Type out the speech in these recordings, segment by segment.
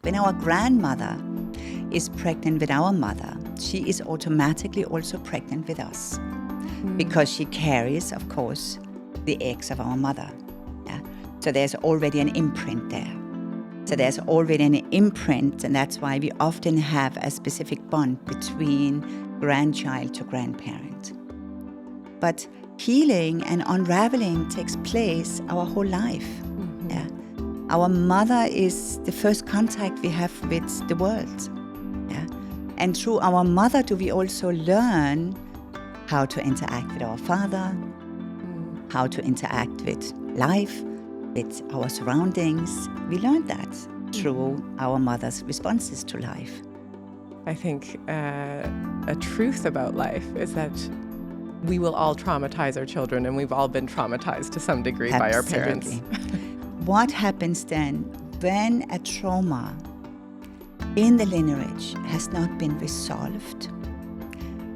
When our grandmother is pregnant with our mother, she is automatically also pregnant with us because she carries, of course, the eggs of our mother. Yeah? So there's already an imprint there. So there's already an imprint, and that's why we often have a specific bond between grandchild to grandparent. But healing and unraveling takes place our whole life. Yeah? Our mother is the first contact we have with the world. Yeah? And through our mother do we also learn how to interact with our father, how to interact with life, with our surroundings. We learn that through our mother's responses to life. I think a truth about life is that we will all traumatize our children, and we've all been traumatized to some degree by our parents. What happens then when a trauma in the lineage has not been resolved?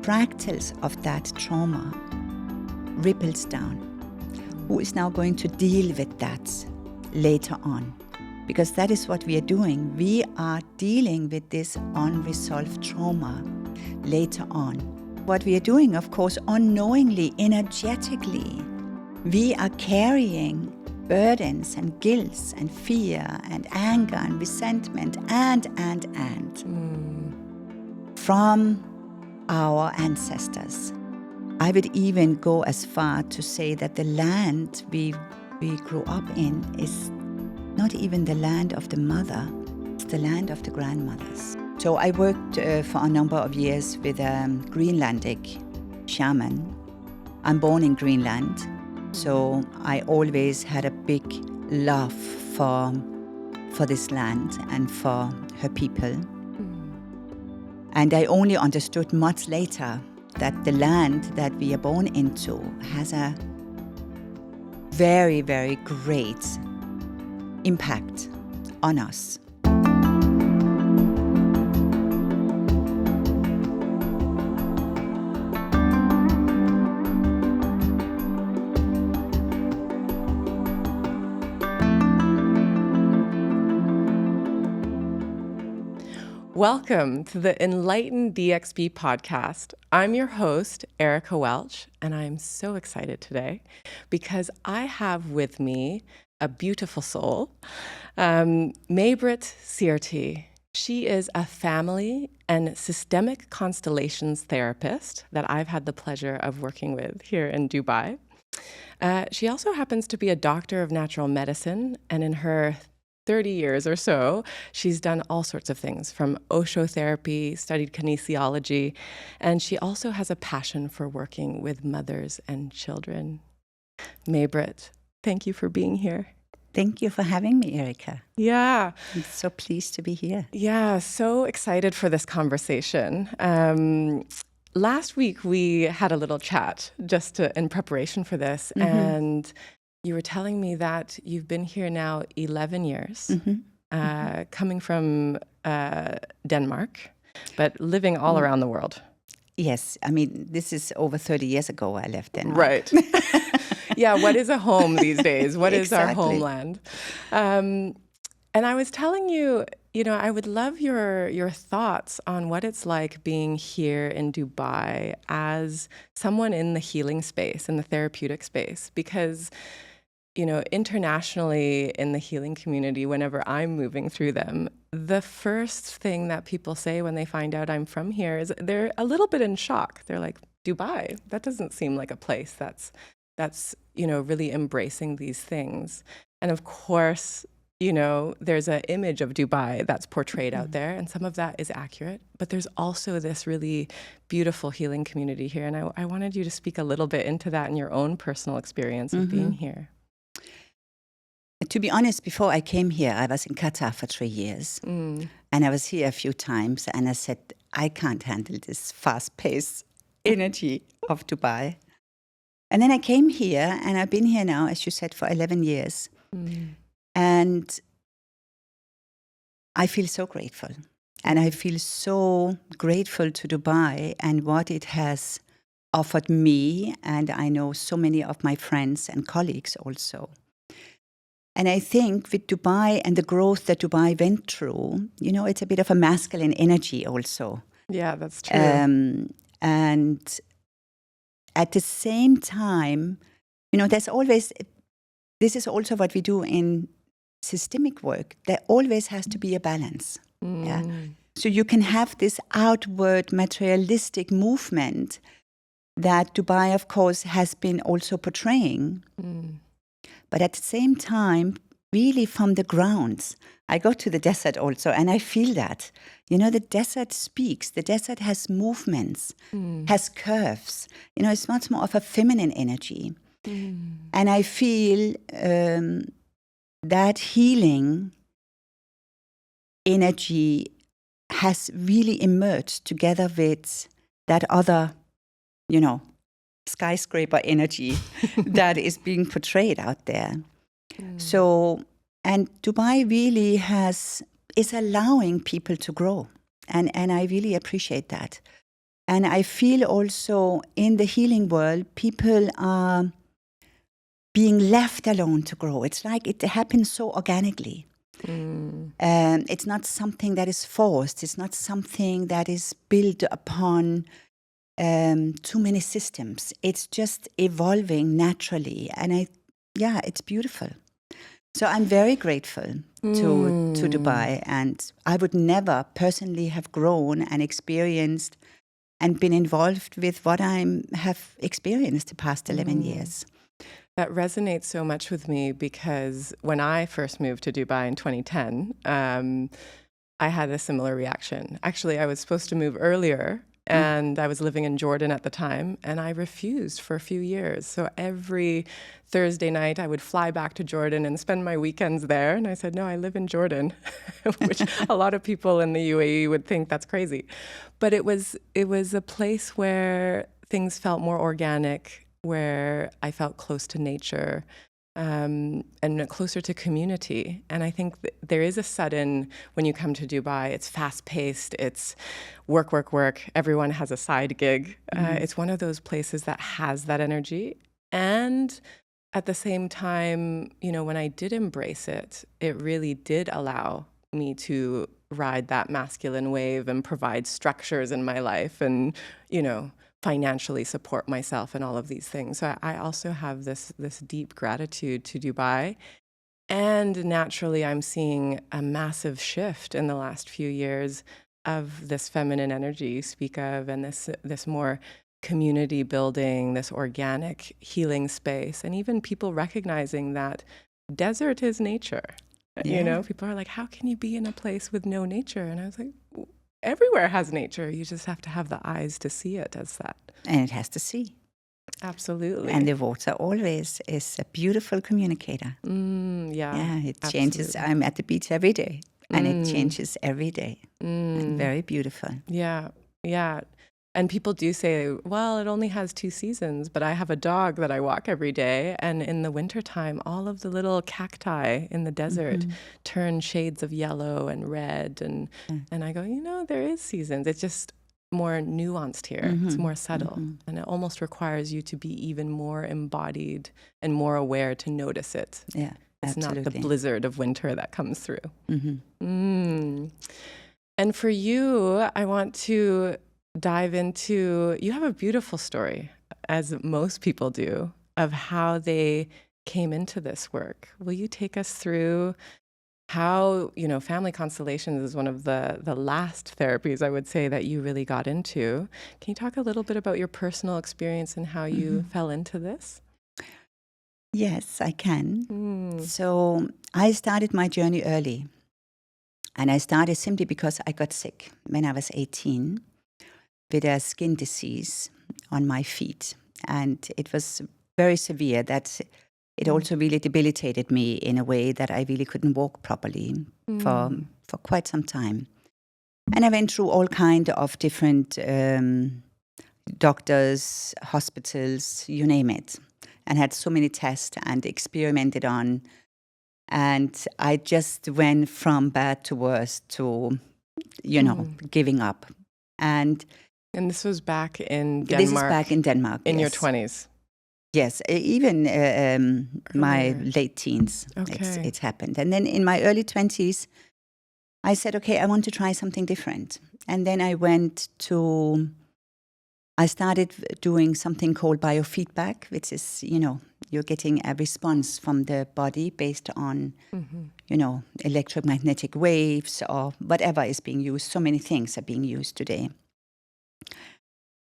Fractals of that trauma ripples down. Who is now going to deal with that later on? Because that is what we are doing. We are dealing with this unresolved trauma later on. What we are doing, of course, unknowingly, energetically, we are carrying burdens and guilt and fear and anger and resentment and from our ancestors. I would even go as far to say that the land we grew up in is not even the land of the mother, it's the land of the grandmothers. So I worked for a number of years with a Greenlandic shaman. I'm born in Greenland, so I always had a big love for this land and for her people. And I only understood much later that the land that we are born into has a very, very great impact on us. Welcome to the Enlightened DXB podcast. I'm your host, Erica Welch, and I'm so excited today because I have with me a beautiful soul, MayBritt Searty. She is a family and systemic constellations therapist that I've had the pleasure of working with here in Dubai. She also happens to be a doctor of natural medicine, and in her 30 years or so, she's done all sorts of things, from osho therapy, studied kinesiology, and she also has a passion for working with mothers and children. MayBritt, thank you for being here. Thank you for having me, Erica. Yeah. I'm so pleased to be here. Yeah, so excited for this conversation. Last week, we had a little chat just in preparation for this, and you were telling me that you've been here now 11 years, coming from Denmark, but living all around the world. Yes, I mean, this is over 30 years ago I left Denmark. Right. Yeah, what is a home these days? What is our Exactly. homeland? And I was telling you, I would love your thoughts on what it's like being here in Dubai as someone in the healing space, in the therapeutic space, because internationally in the healing community, whenever I'm moving through them, the first thing that people say when they find out I'm from here is they're a little bit in shock. They're like, Dubai, that doesn't seem like a place that's really embracing these things. And of course, there's an image of Dubai that's portrayed out there, and some of that is accurate, but there's also this really beautiful healing community here. And I wanted you to speak a little bit into that in your own personal experience of being here. To be honest, before I came here, I was in Qatar for 3 years. And I was here a few times, and I said, I can't handle this fast-paced energy of Dubai. And then I came here, and I've been here now, as you said, for 11 years. And I feel so grateful. And I feel so grateful to Dubai and what it has offered me, and I know so many of my friends and colleagues also. And I think with Dubai and the growth that Dubai went through, it's a bit of a masculine energy also. Yeah, that's true. And at the same time, there's always, this is also what we do in systemic work, there always has to be a balance. Yeah. So you can have this outward materialistic movement that Dubai, of course, has been also portraying. But at the same time, really from the grounds, I go to the desert also, and I feel that. The desert speaks. The desert has movements, has curves. It's much more of a feminine energy. And I feel that healing energy has really emerged together with that other, skyscraper energy that is being portrayed out there. So, and Dubai really is allowing people to grow. And I really appreciate that. And I feel also in the healing world, people are being left alone to grow. It's like it happens so organically. It's not something that is forced. It's not something that is built upon too many systems. It's just evolving naturally. And it's beautiful. So I'm very grateful to Dubai. And I would never personally have grown and experienced and been involved with what I have experienced the past 11 years. That resonates so much with me because when I first moved to Dubai in 2010, I had a similar reaction. Actually, I was supposed to move earlier, and I was living in Jordan at the time, and I refused for a few years. So every Thursday night, I would fly back to Jordan and spend my weekends there. And I said, no, I live in Jordan, which a lot of people in the UAE would think that's crazy. But it was a place where things felt more organic, where I felt close to nature, and closer to community. And I think there is a sudden, when you come to Dubai, it's fast-paced, it's work, work, work. Everyone has a side gig. It's one of those places that has that energy. And at the same time, when I did embrace it, it really did allow me to ride that masculine wave and provide structures in my life and, financially support myself and all of these things. So I also have this deep gratitude to Dubai. And naturally, I'm seeing a massive shift in the last few years of this feminine energy you speak of, and this more community building, this organic healing space, and even people recognizing that desert is nature. Yeah. People are like, how can you be in a place with no nature? And I was like, everywhere has nature. You just have to have the eyes to see it as that. And it has to see. Absolutely. And the water always is a beautiful communicator. Yeah, it changes. absolutely. I'm at the beach every day, and it changes every day. And very beautiful. Yeah. And people do say, well, it only has 2 seasons, but I have a dog that I walk every day. And in the wintertime, all of the little cacti in the desert turn shades of yellow and red. And I go, there is seasons. It's just more nuanced here. It's more subtle. And it almost requires you to be even more embodied and more aware to notice it. Yeah, it's absolutely. not the blizzard of winter that comes through. And for you, I want to dive into, you have a beautiful story, as most people do, of how they came into this work. Will you take us through how, family constellations is one of the last therapies, I would say, that you really got into. Can you talk a little bit about your personal experience and how you fell into this? Yes, I can. So I started my journey early. And I started simply because I got sick when I was 18 with a skin disease on my feet. And it was very severe that it also really debilitated me in a way that I really couldn't walk properly for quite some time. And I went through all kinds of different doctors, hospitals, you name it, and had so many tests and experimented on. And I just went from bad to worse to, giving up. And this was back in Denmark. This is back in Denmark. In your yes. 20s. Yes, even my Earlier. late teens, Okay. it's happened. And then in my early 20s, I said, okay, I want to try something different. And then I started doing something called biofeedback, which is, you're getting a response from the body based on, electromagnetic waves or whatever is being used. So many things are being used today.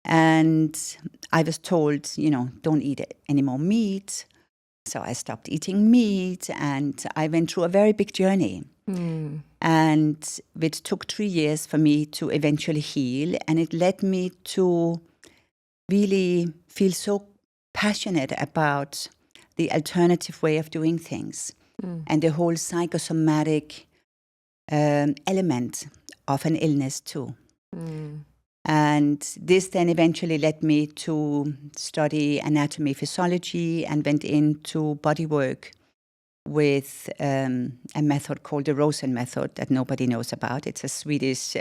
And I was told, don't eat any more meat. So I stopped eating meat and I went through a very big journey. And it took 3 years for me to eventually heal. And it led me to really feel so passionate about the alternative way of doing things and the whole psychosomatic element of an illness too. And this then eventually led me to study anatomy, physiology, and went into body work with a method called the Rosen method that nobody knows about. It's a Swedish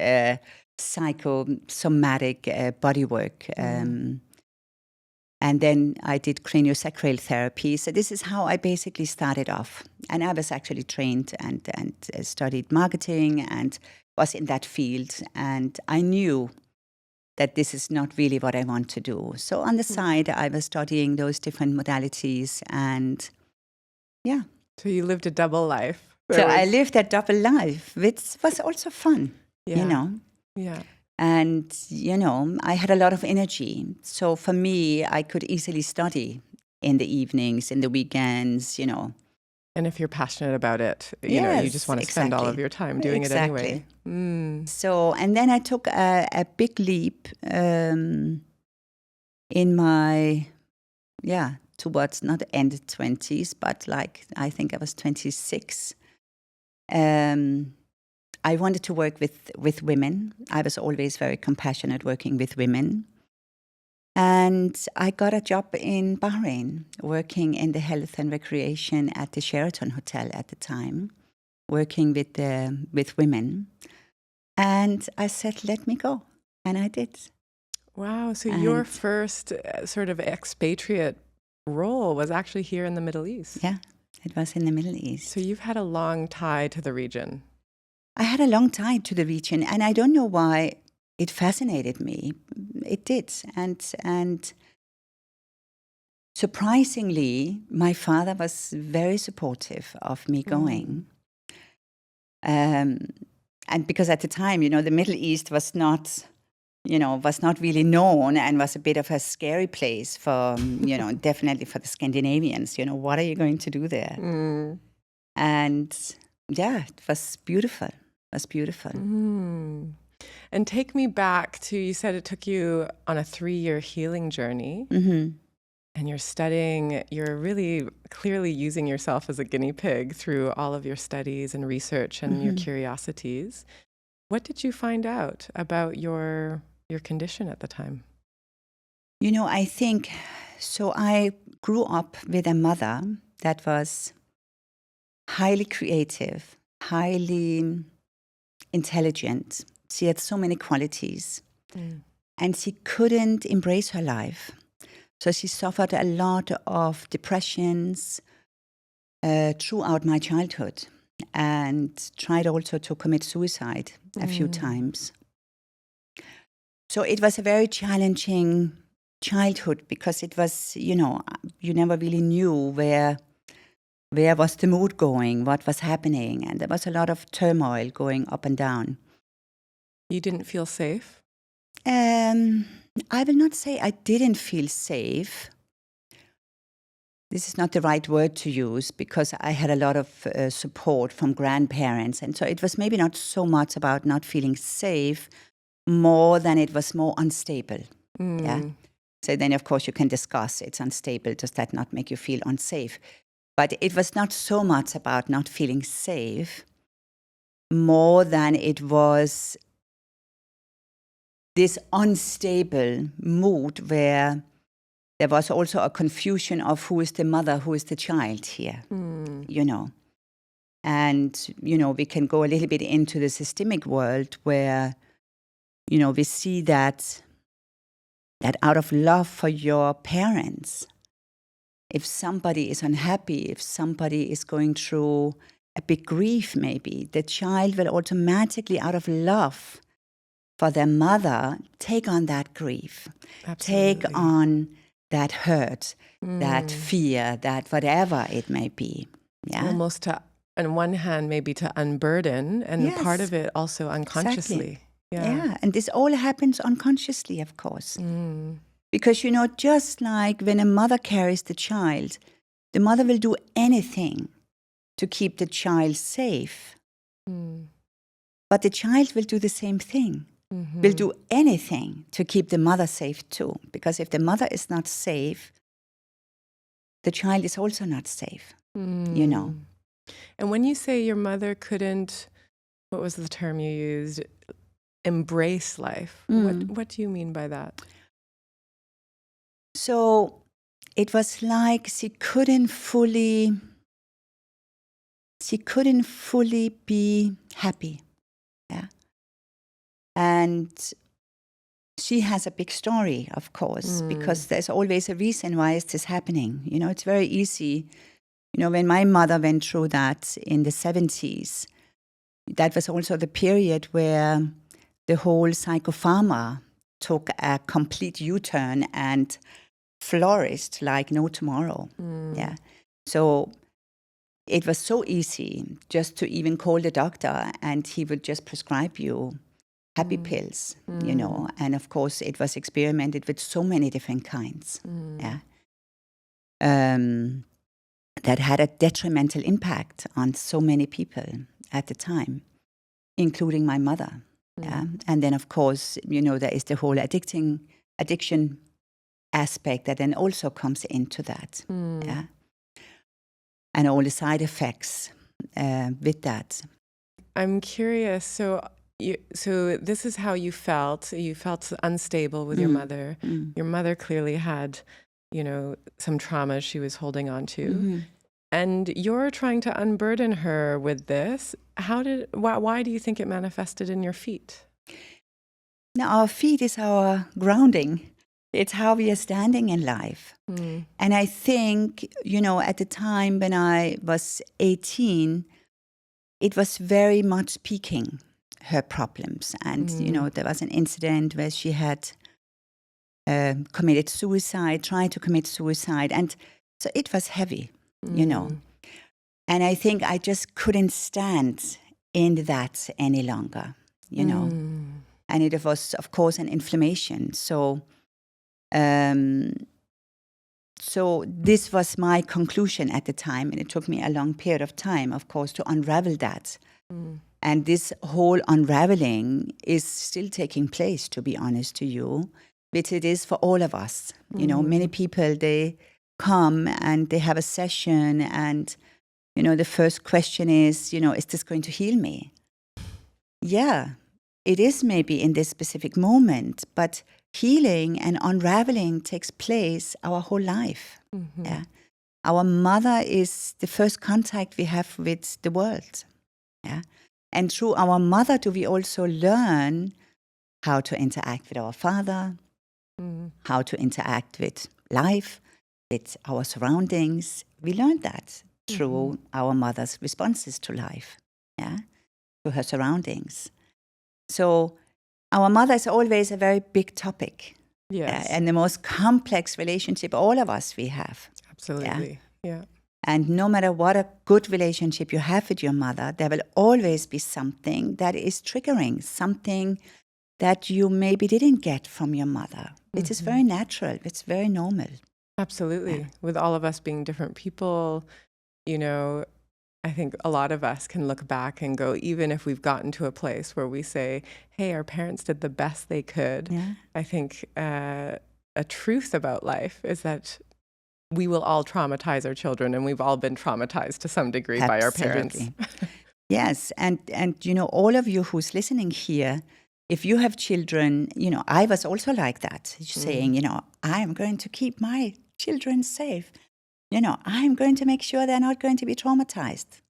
psychosomatic body work. And then I did cranial sacral therapy. So this is how I basically started off. And I was actually trained and studied marketing and was in that field. And I knew that this is not really what I want to do. So on the side, I was studying those different modalities and yeah. So you lived a double life. I lived a double life, which was also fun, Yeah. And, I had a lot of energy. So for me, I could easily study in the evenings, in the weekends, And if you're passionate about it, Yes, you just want to spend all of your time doing it anyway. So, and then I took a big leap in my, towards not the end 20s, but I think I was 26. I wanted to work with women. I was always very compassionate working with women. And I got a job in Bahrain, working in the health and recreation at the Sheraton Hotel at the time, working with women. And I said, let me go. And I did. Wow. So your first sort of expatriate role was actually here in the Middle East. Yeah, it was in the Middle East. So you've had a long tie to the region. I had a long tie to the region, and I don't know why it fascinated me. It did. And surprisingly, my father was very supportive of me going. And because at the time, the Middle East was not really known and was a bit of a scary place for, definitely for the Scandinavians. What are you going to do there? And yeah, it was beautiful. It was beautiful. And take me back to, you said it took you on a 3-year healing journey. And you're really clearly using yourself as a guinea pig through all of your studies and research and your curiosities. What did you find out about your condition at the time? I think, so I grew up with a mother that was highly creative, highly intelligent. She had so many qualities. And she couldn't embrace her life. So she suffered a lot of depressions throughout my childhood and tried also to commit suicide a few times. So it was a very challenging childhood because it was, you never really knew where was the mood going, what was happening. And there was a lot of turmoil going up and down. You didn't feel safe? I will not say I didn't feel safe. This is not the right word to use because I had a lot of support from grandparents. And so it was maybe not so much about not feeling safe, more than it was more unstable. Yeah. So then, of course, you can discuss it's unstable. Does that not make you feel unsafe? But it was not so much about not feeling safe, more than it was this unstable mood where there was also a confusion of who is the mother, who is the child here, And, we can go a little bit into the systemic world where, we see that out of love for your parents, if somebody is unhappy, if somebody is going through a big grief maybe, the child will automatically, out of love for their mother, take on that grief, take on that hurt, that fear, that whatever it may be. Yeah. Almost to, on one hand, maybe to unburden, and part of it also unconsciously. Exactly. Yeah. And this all happens unconsciously, of course. Because, just like when a mother carries the child, the mother will do anything to keep the child safe. But the child will do the same thing. Will do anything to keep the mother safe too. Because if the mother is not safe, the child is also not safe, And when you say your mother couldn't, what was the term you used? Embrace life. What do you mean by that? So it was like she couldn't fully be happy. Yeah. And she has a big story, of course, because there's always a reason why is this happening. It's very easy. When my mother went through that in the 70s, that was also the period where the whole Psychopharma took a complete U-turn and flourished like no tomorrow. Yeah. So it was so easy just to even call the doctor and he would just prescribe you happy pills, and of course it was experimented with so many different kinds. Yeah. That had a detrimental impact on so many people at the time, including my mother. Yeah. And then of course, there is the whole addiction aspect that then also comes into that. Yeah. And all the side effects with that. I'm curious. So this is how you felt. You felt unstable with your mother. Your mother clearly had, some trauma she was holding on to. And you're trying to unburden her with this. Why do you think it manifested in your feet? Now, our feet is our grounding. It's how we are standing in life. And I think, at the time when I was 18, it was very much peaking, her problems. And, there was an incident where she had tried to commit suicide. And so it was heavy, And I think I just couldn't stand in that any longer, And it was, of course, an inflammation. So this was my conclusion at the time, and it took me a long period of time, of course, to unravel that. And this whole unraveling is still taking place, to be honest to you, which it is for all of us. Many people, they come and they have a session and, the first question is this going to heal me? Yeah, it is maybe in this specific moment, but healing and unraveling takes place our whole life. Yeah. Our mother is the first contact we have with the world. Yeah. And through our mother do we also learn how to interact with our father, how to interact with life, with our surroundings. We learned that through our mother's responses to life, to her surroundings. So our mother is always a very big topic. Yes. And the most complex relationship all of us we have. Absolutely. Yeah. And no matter what a good relationship you have with your mother, there will always be something that is triggering, something that you maybe didn't get from your mother. It is very natural. It's very normal. Absolutely. Yeah. With all of us being different people, I think a lot of us can look back and go, even if we've gotten to a place where we say, hey, our parents did the best they could. Yeah. I think a truth about life is that we will all traumatize our children, and we've all been traumatized to some degree by our parents. Yes. And all of you who's listening here, if you have children, I was also like that, saying, I'm going to keep my children safe. I'm going to make sure they're not going to be traumatized.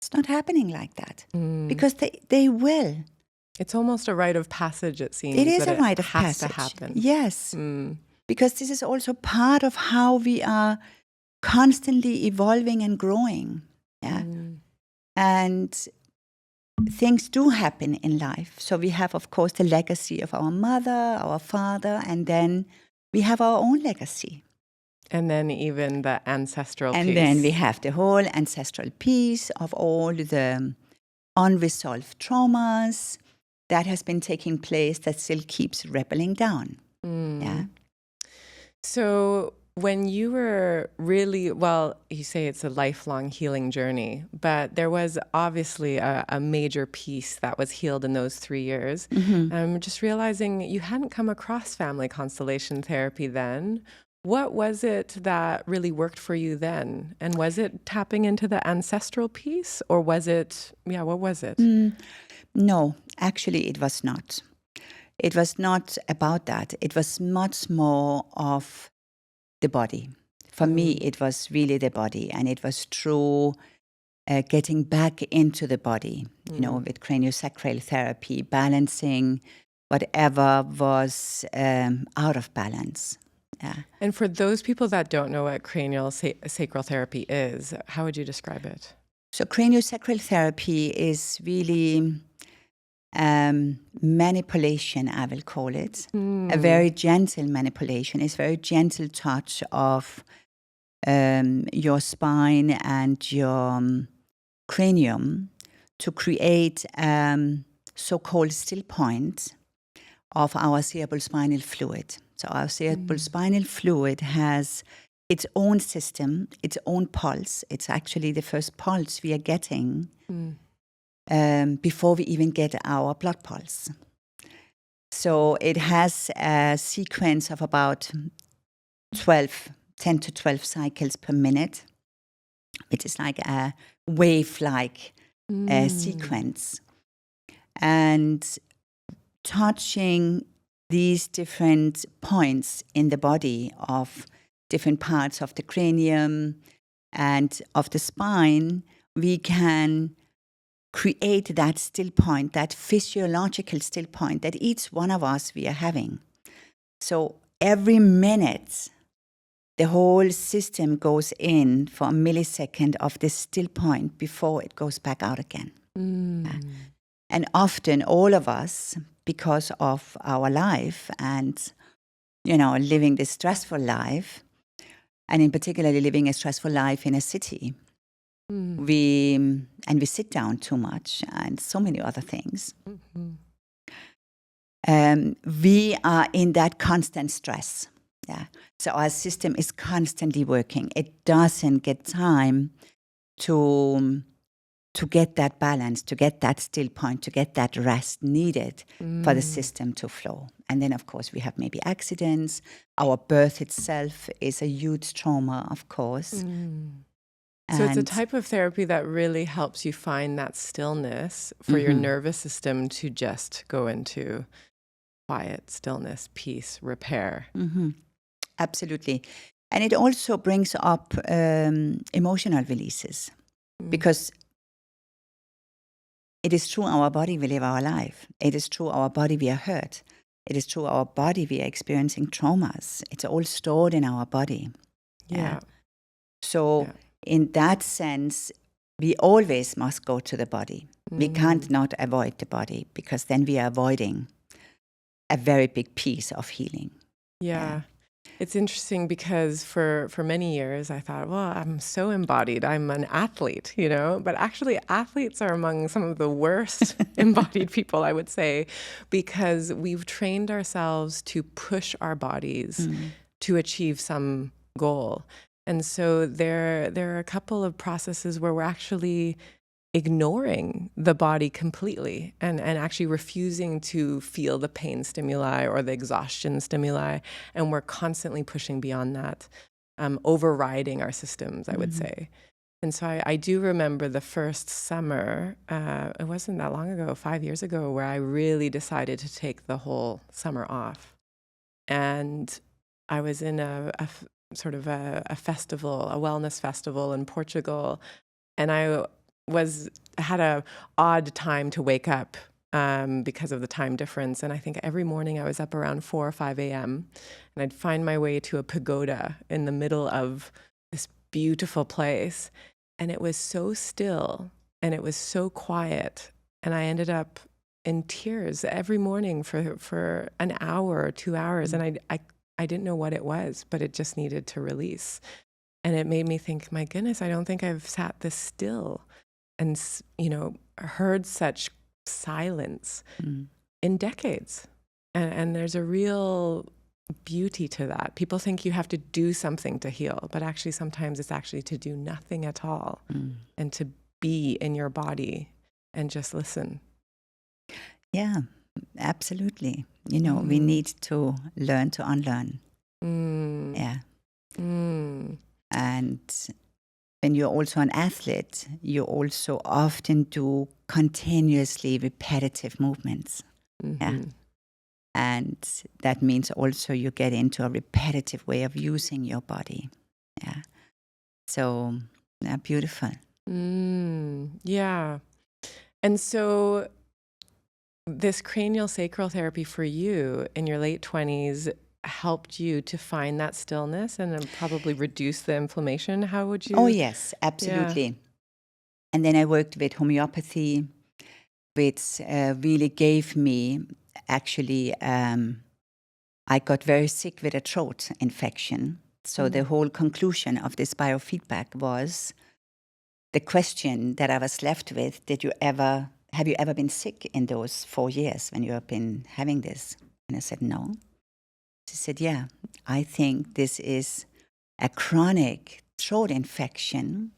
It's not happening like that because they will. It's almost a rite of passage, it seems. It is a rite of Has passage. to happen. Yes. Because this is also part of how we are constantly evolving and growing. Yeah. And things do happen in life. So we have, of course, the legacy of our mother, our father, and then we have our own legacy. And then even the ancestral piece. And then we have the whole ancestral piece of all the unresolved traumas that has been taking place that still keeps rippling down. Yeah. So when you were really, well, you say it's a lifelong healing journey, but there was obviously a major piece that was healed in those 3 years. Just realizing you hadn't come across family constellation therapy then. What was it that really worked for you then? And was it tapping into the ancestral piece, or was it, what was it? No, actually it was not. It was not about that. It was much more of the body. For me, it was really the body, and it was through getting back into the body, with cranial sacral therapy, balancing whatever was out of balance. Yeah. And for those people that don't know what cranial sacral therapy is, how would you describe it? So cranial sacral therapy is really manipulation, I will call it. A very gentle manipulation. It's very gentle touch of your spine and your cranium to create so-called still point of our cerebrospinal fluid. So our cerebrospinal fluid has its own system, its own pulse. It's actually the first pulse we are getting before we even get our blood pulse. So it has a sequence of about 10 to 12 cycles per minute, which is like a wave-like sequence. And touching these different points in the body of different parts of the cranium and of the spine, we can create that still point, that physiological still point that each one of us we are having. So every minute, the whole system goes in for a millisecond of this still point before it goes back out again. And often all of us, because of our life and, living this stressful life, and in particular living a stressful life in a city, we sit down too much and so many other things. We are in that constant stress. Yeah. So our system is constantly working. It doesn't get time to get that balance, to get that still point, to get that rest needed for the system to flow. And then, of course, we have maybe accidents. Our birth itself is a huge trauma, of course. So it's a type of therapy that really helps you find that stillness for your nervous system to just go into quiet, stillness, peace, repair. Absolutely. And it also brings up emotional releases because it is through our body we live our life. It is through our body we are hurt. It is through our body we are experiencing traumas. It's all stored in our body. Yeah. So in that sense, we always must go to the body. We can't not avoid the body because then we are avoiding a very big piece of healing. Yeah. It's interesting because for many years I thought, well, I'm so embodied. I'm an athlete, but actually athletes are among some of the worst embodied people, I would say, because we've trained ourselves to push our bodies to achieve some goal. And so there are a couple of processes where we're actually ignoring the body completely and actually refusing to feel the pain stimuli or the exhaustion stimuli. And we're constantly pushing beyond that, overriding our systems, I would say. And so I do remember the first summer, it wasn't that long ago, 5 years ago, where I really decided to take the whole summer off. And I was in a festival, a wellness festival in Portugal, and I had a odd time to wake up because of the time difference. And I think every morning I was up around 4 or 5 a.m. and I'd find my way to a pagoda in the middle of this beautiful place. And it was so still and it was so quiet. And I ended up in tears every morning for an hour or 2 hours. And I didn't know what it was, but it just needed to release. And it made me think, my goodness, I don't think I've sat this still and, heard such silence in decades. And there's a real beauty to that. People think you have to do something to heal, but actually sometimes it's actually to do nothing at all and to be in your body and just listen. Yeah, absolutely. We need to learn to unlearn. Yeah. And when you're also an athlete, you also often do continuously repetitive movements. Yeah. And that means also you get into a repetitive way of using your body. Yeah. So, beautiful. Yeah. And so this cranial sacral therapy for you in your late 20s helped you to find that stillness and then probably reduce the inflammation. How would you? Oh, yes, absolutely. Yeah. And then I worked with homeopathy, which really gave me, actually, I got very sick with a throat infection. So the whole conclusion of this biofeedback was the question that I was left with, have you ever been sick in those 4 years when you have been having this? And I said, no. She said, yeah, I think this is a chronic throat infection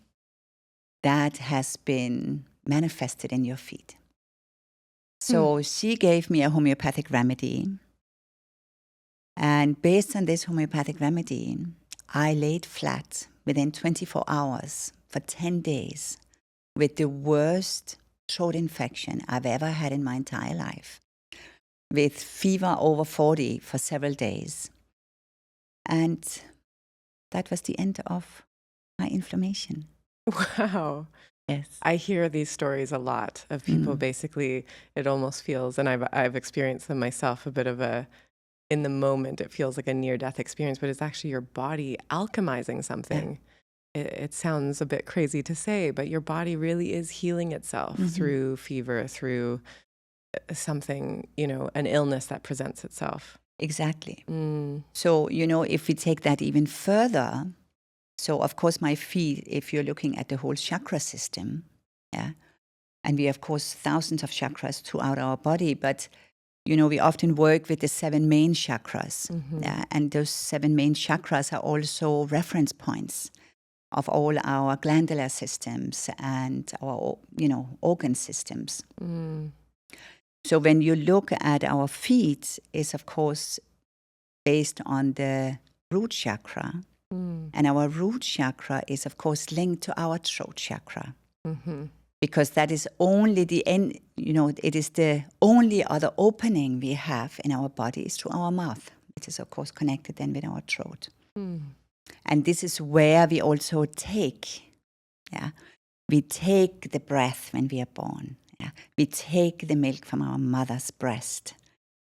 that has been manifested in your feet. So she gave me a homeopathic remedy. And based on this homeopathic remedy, I laid flat within 24 hours for 10 days with the worst throat infection I've ever had in my entire life, with fever over 40 for several days. And that was the end of my inflammation. Wow. Yes. I hear these stories a lot of people basically, it almost feels, and I've experienced them myself, a bit of in the moment, it feels like a near-death experience, but it's actually your body alchemizing something. Yeah. It sounds a bit crazy to say, but your body really is healing itself through fever, through something, an illness that presents itself. Exactly. So, if we take that even further, so of course my feet, if you're looking at the whole chakra system, yeah, and we have, of course, thousands of chakras throughout our body, but we often work with the 7 main chakras, yeah, and those 7 main chakras are also reference points of all our glandular systems and our, organ systems. So when you look at our feet, is of course based on the root chakra, and our root chakra is of course linked to our throat chakra. Because that is only the end, it is the only other opening we have in our body is through our mouth, which is of course connected then with our throat. And this is where we also take, we take the breath when we are born. Yeah? We take the milk from our mother's breast.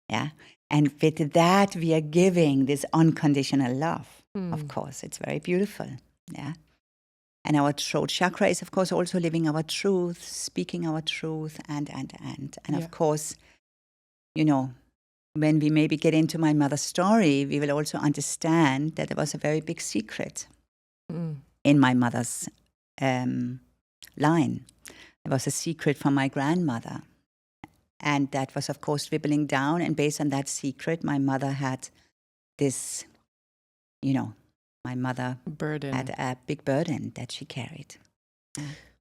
Yeah? And with that, we are giving this unconditional love. Of course, it's very beautiful. Yeah. And our throat chakra is, of course, also living our truth, speaking our truth, and. And of course, when we maybe get into my mother's story, we will also understand that there was a very big secret in my mother's line. There was a secret from my grandmother. And that was, of course, dribbling down. And based on that secret, my mother had this, my mother had a big burden that she carried.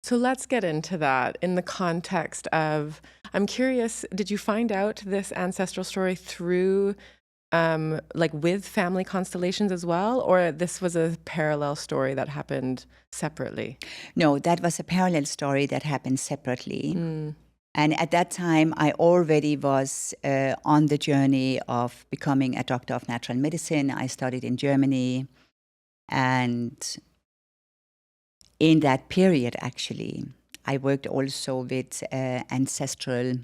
So let's get into that in the context of, I'm curious, did you find out this ancestral story through, with family constellations as well? Or this was a parallel story that happened separately? No, that was a parallel story that happened separately. And at that time, I already was on the journey of becoming a doctor of natural medicine. I studied in Germany. And in that period, actually, I worked also with ancestral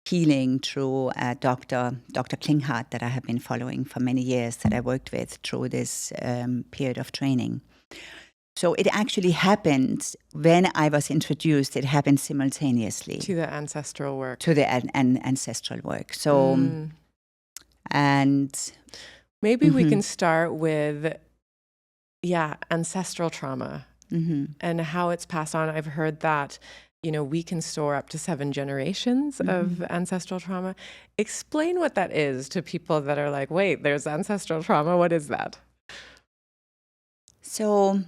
healing through Dr. Klinghardt that I have been following for many years, that I worked with through this period of training. So it actually happened when I was introduced. It happened simultaneously To the ancestral work. to the ancestral work. So, and maybe we can start with, ancestral trauma and how it's passed on. I've heard that, we can store up to 7 generations of ancestral trauma. Explain what that is to people that are like, wait, there's ancestral trauma. What is that? So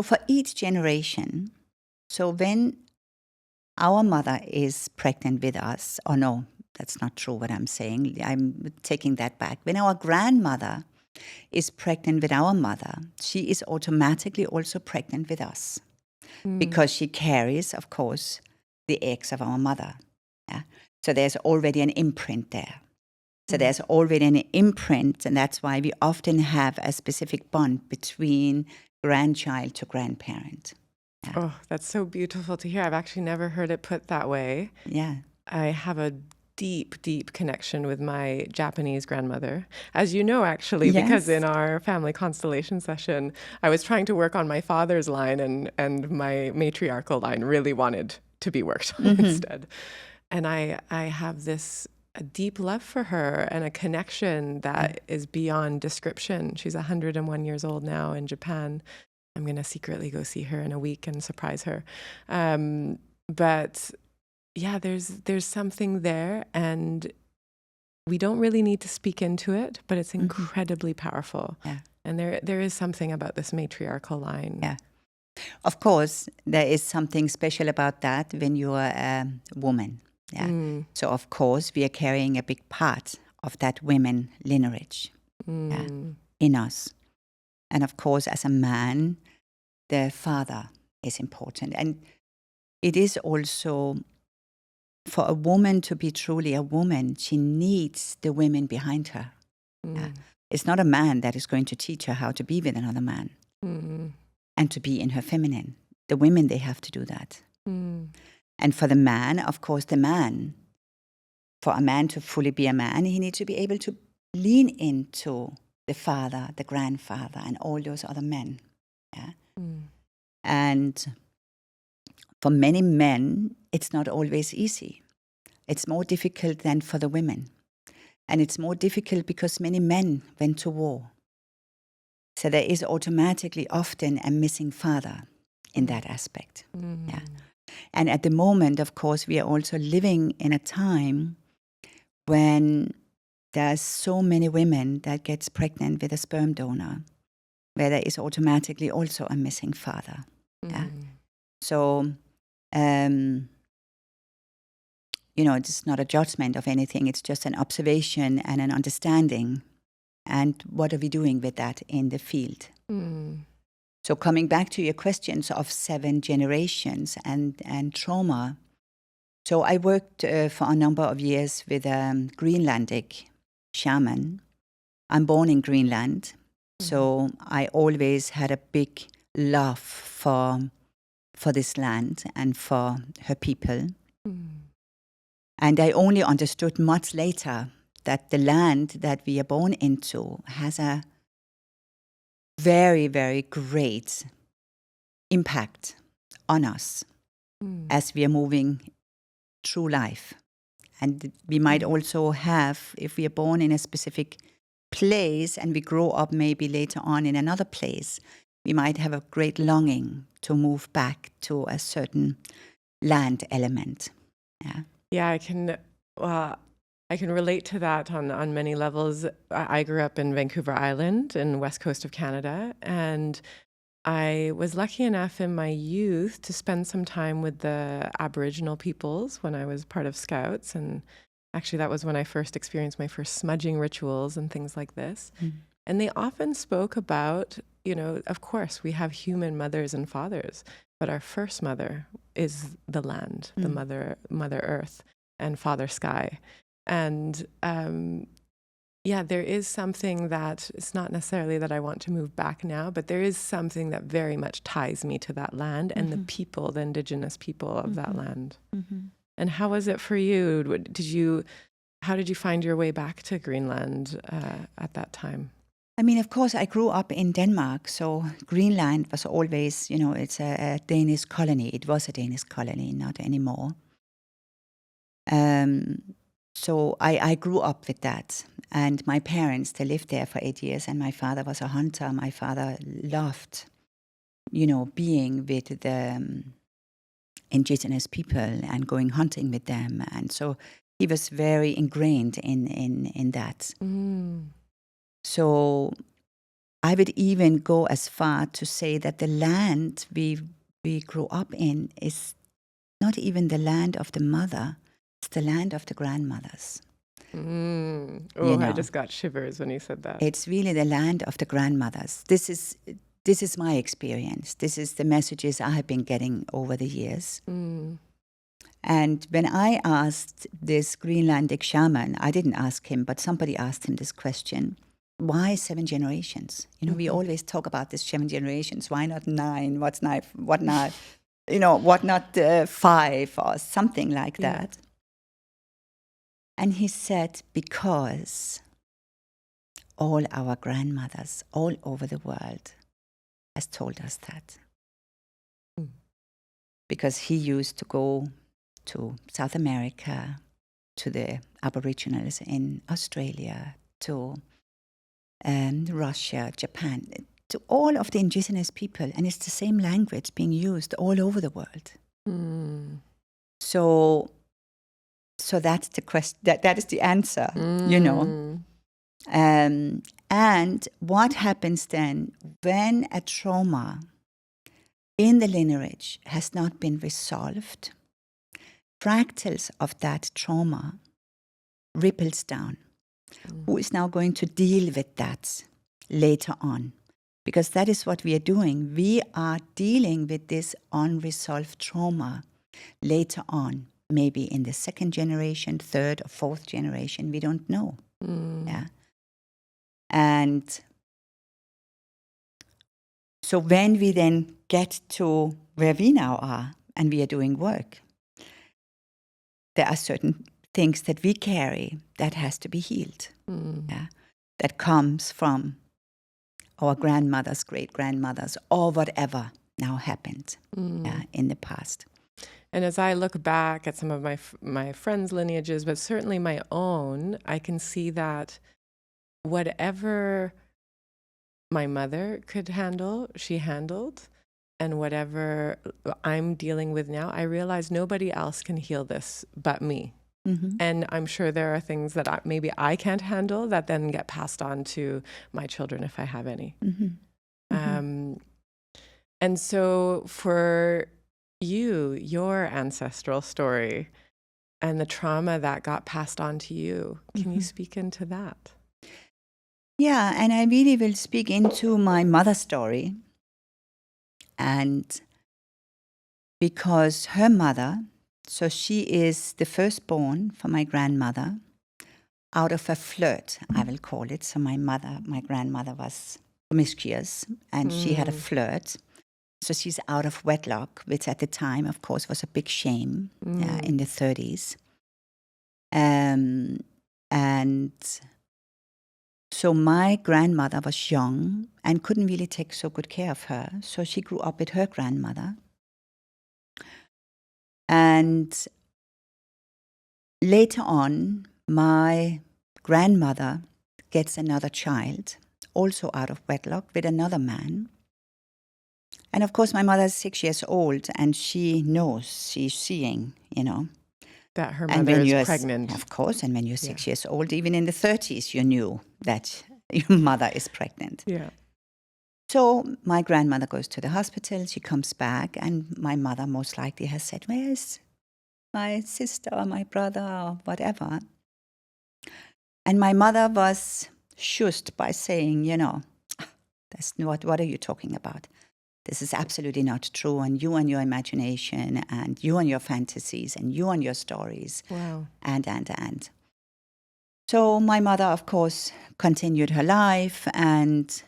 for each generation, so when our mother is pregnant with us, or no, that's not true what I'm saying. I'm taking that back. When our grandmother is pregnant with our mother, she is automatically also pregnant with us because she carries, of course, the eggs of our mother. Yeah? So there's already an imprint there. So there's already an imprint, and that's why we often have a specific bond between grandchild to grandparent. Yeah. Oh, that's so beautiful to hear. I've actually never heard it put that way. Yeah. I have a deep, deep connection with my Japanese grandmother, as you know, actually, because in our family constellation session, I was trying to work on my father's line, and my matriarchal line really wanted to be worked on instead. And I have a deep love for her and a connection that is beyond description. She's 101 years old now in Japan. I'm going to secretly go see her in a week and surprise her. But yeah, there's something there, and we don't really need to speak into it, but it's incredibly powerful. Yeah. And there is something about this matriarchal line. Yeah. Of course, there is something special about that when you are a woman. Yeah. So of course, we are carrying a big part of that women lineage in us. And of course, as a man, the father is important. And it is also, for a woman to be truly a woman, she needs the women behind her. Yeah. It's not a man that is going to teach her how to be with another man and to be in her feminine. The women, they have to do that. And for the man, of course, for a man to fully be a man, he needs to be able to lean into the father, the grandfather, and all those other men. Yeah. And for many men, it's not always easy. It's more difficult than for the women. And it's more difficult because many men went to war. So there is automatically often a missing father in that aspect. Yeah. And at the moment, of course, we are also living in a time when there's so many women that gets pregnant with a sperm donor, where there is automatically also a missing father. Yeah. So, it's not a judgment of anything. It's just an observation and an understanding. And what are we doing with that in the field? So coming back to your questions of 7 generations and trauma. So I worked for a number of years with a Greenlandic shaman. I'm born in Greenland. So I always had a big love for this land and for her people. And I only understood much later that the land that we are born into has a very, very great impact on us as we are moving through life. And we might also have, if we are born in a specific place and we grow up maybe later on in another place, we might have a great longing to move back to a certain land element. Yeah. Yeah, I can relate to that on many levels. I grew up in Vancouver Island in west coast of Canada, and I was lucky enough in my youth to spend some time with the Aboriginal peoples when I was part of Scouts. And actually, that was when I first experienced my first smudging rituals and things like this. And they often spoke about, of course, we have human mothers and fathers, but our first mother is the land, the Mother Earth, and Father Sky. And there is something that it's not necessarily that I want to move back now, but there is something that very much ties me to that land and the people, the indigenous people of that land. And how was it for you? How did you find your way back to Greenland at that time? I mean, of course, I grew up in Denmark, so Greenland was always, it's a Danish colony. It was a Danish colony, not anymore. So I grew up with that. And my parents, they lived there for 8 years, and my father was a hunter. My father loved, being with the indigenous people and going hunting with them. And so he was very ingrained in that. So I would even go as far to say that the land we grew up in is not even the land of the mother, it's the land of the grandmothers. I just got shivers when you said that. It's really the land of the grandmothers. This is my experience. This is the messages I have been getting over the years. And when I asked this Greenlandic shaman, I didn't ask him, but somebody asked him this question: why 7 generations? We always talk about this 7 generations. Why not 9? What not? What not 5 or something like that? And he said, because all our grandmothers all over the world has told us that. Because he used to go to South America, to the Aboriginals in Australia, to Russia, Japan, to all of the indigenous people, and it's the same language being used all over the world. So that's the question. That is the answer, And what happens then when a trauma in the lineage has not been resolved? Fractals of that trauma ripples down. Who is now going to deal with that later on? Because that is what we are doing. We are dealing with this unresolved trauma later on, maybe in the 2nd generation, 3rd or 4th generation, we don't know. Yeah. And so when we then get to where we now are and we are doing work, there are certain things that we carry that has to be healed. That comes from our grandmothers, great-grandmothers, or whatever now happened in the past. And as I look back at some of my friends' lineages, but certainly my own, I can see that whatever my mother could handle, she handled. And whatever I'm dealing with now, I realize nobody else can heal this but me. And I'm sure there are things that maybe I can't handle that then get passed on to my children if I have any. And so for you, your ancestral story and the trauma that got passed on to you, can you speak into that? Yeah, and I really will speak into my mother's story. And because her mother, so she is the firstborn for my grandmother, out of a flirt, I will call it. So my grandmother was promiscuous, and she had a flirt. So she's out of wedlock, which at the time, of course, was a big shame in the 30s. And so my grandmother was young and couldn't really take so good care of her. So she grew up with her grandmother. And later on, my grandmother gets another child, also out of wedlock, with another man. And of course, my mother is 6 years old, and she knows, she's seeing, that her mother is pregnant. Of course, and when you're 6 years old, even in the 30s, you knew that your mother is pregnant. Yeah. So my grandmother goes to the hospital, she comes back, and my mother most likely has said, where is my sister or my brother or whatever? And my mother was shushed by saying, that's what are you talking about? This is absolutely not true, and you and your imagination, and you and your fantasies, and you and your stories. Wow. And. So my mother, of course, continued her life, and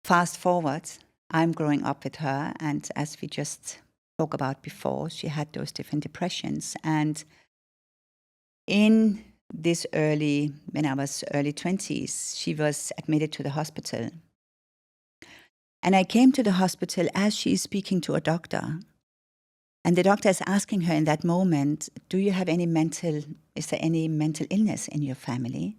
fast forward, I'm growing up with her, and as we just spoke about before, she had those different depressions. And in when I was early 20s, she was admitted to the hospital. And I came to the hospital as she's speaking to a doctor. And the doctor is asking her in that moment, is there any mental illness in your family?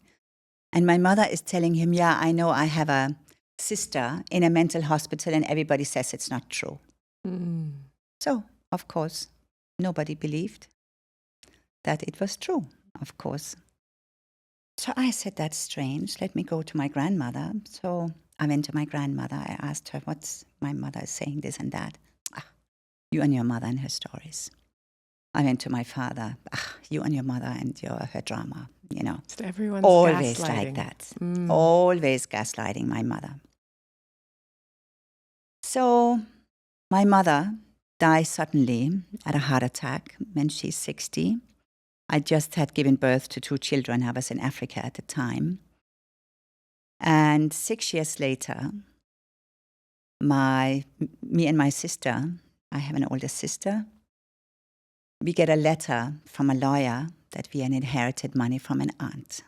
And my mother is telling him, yeah, I know I have a sister in a mental hospital and everybody says it's not true. Mm. So, of course, nobody believed that it was true, of course. So I said, that's strange. Let me go to my grandmother. So I went to my grandmother. I asked her, what's my mother saying this and that? You and your mother and her stories. I went to my father. You and your mother and her drama, Just everyone's Always gaslighting. like that. Always gaslighting my mother. So my mother died suddenly at a heart attack when she's 60. I just had given birth to 2 children. I was in Africa at the time. And 6 years later, me and my sister, I have an older sister, we get a letter from a lawyer that we had inherited money from an aunt.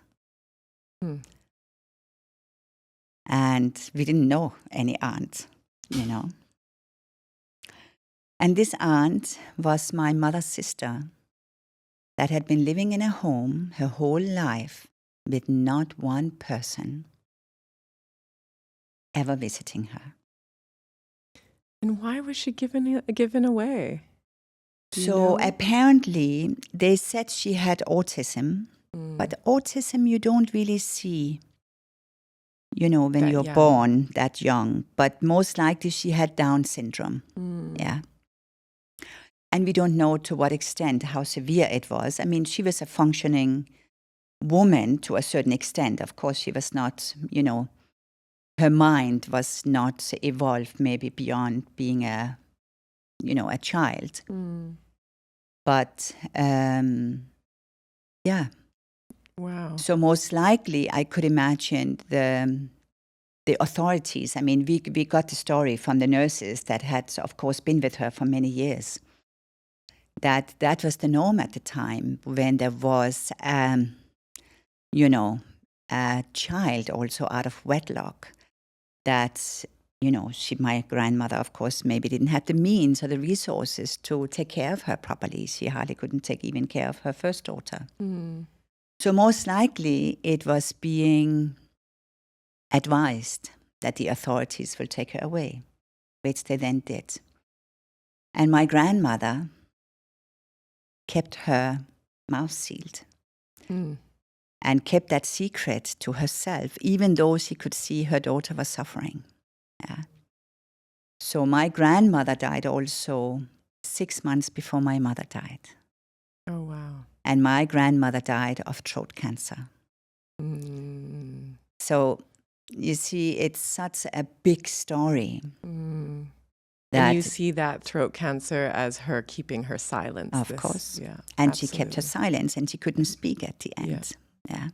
And we didn't know any aunt, And this aunt was my mother's sister that had been living in a home her whole life with not one person ever visiting her. And why was she given away? So apparently they said she had autism, but autism you don't really see, when That you're young. born that young. But most likely she had Down syndrome. Yeah. And we don't know to what extent, how severe it was. I mean, she was a functioning woman to a certain extent. Of course, she was not, her mind was not evolved maybe beyond being a child. But, yeah. Wow. So most likely, I could imagine the authorities. I mean, we got the story from the nurses that had, of course, been with her for many years. That was the norm at the time when there was, a child also out of wedlock that, my grandmother, of course, maybe didn't have the means or the resources to take care of her properly. She hardly couldn't take even care of her first daughter. So most likely it was being advised that the authorities will take her away, which they then did. And my grandmother kept her mouth sealed and kept that secret to herself, even though she could see her daughter was suffering. Yeah. So my grandmother died also 6 months before my mother died. Oh, wow. And my grandmother died of throat cancer. So you see, it's such a big story. And you see that throat cancer as her keeping her silence. Of course. Yeah, and absolutely. She kept her silence and she couldn't speak at the end. Yeah.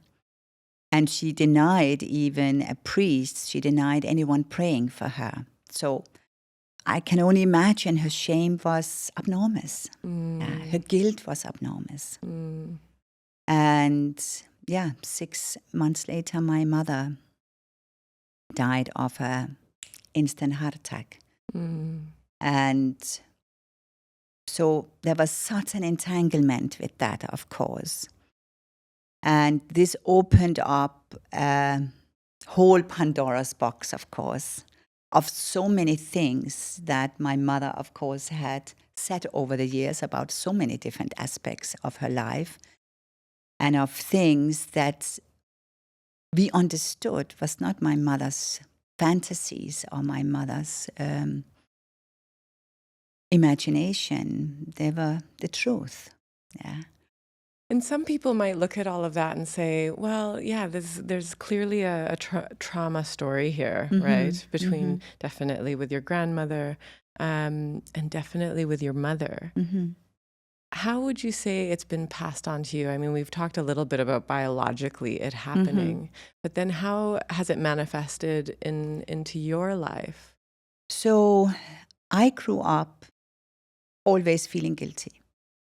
And she denied even a priest, she denied anyone praying for her. So I can only imagine her shame was enormous. Her guilt was enormous. And 6 months later, my mother died of an instant heart attack. And so there was such an entanglement with that, of course. And this opened up a whole Pandora's box, of course, of so many things that my mother, of course, had said over the years about so many different aspects of her life and of things that we understood was not my mother's fantasies or my mother's imagination. They were the truth. Yeah. And some people might look at all of that and say, well, yeah, there's clearly a trauma story here, right? Between definitely with your grandmother and definitely with your mother. How would you say it's been passed on to you? I mean, we've talked a little bit about biologically it happening, but then how has it manifested into your life? So I grew up always feeling guilty.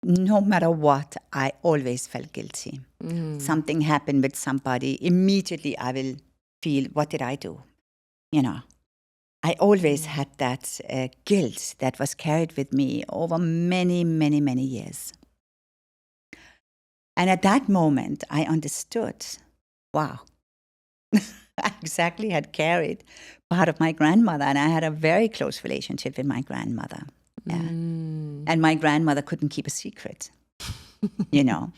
no matter what, I always felt guilty. Something happened with somebody, immediately I will feel, what did I do? You know, I always had that guilt that was carried with me over many, many, many years. And at that moment, I understood, wow, I exactly had carried part of my grandmother, and I had a very close relationship with my grandmother. Yeah. And my grandmother couldn't keep a secret. You know,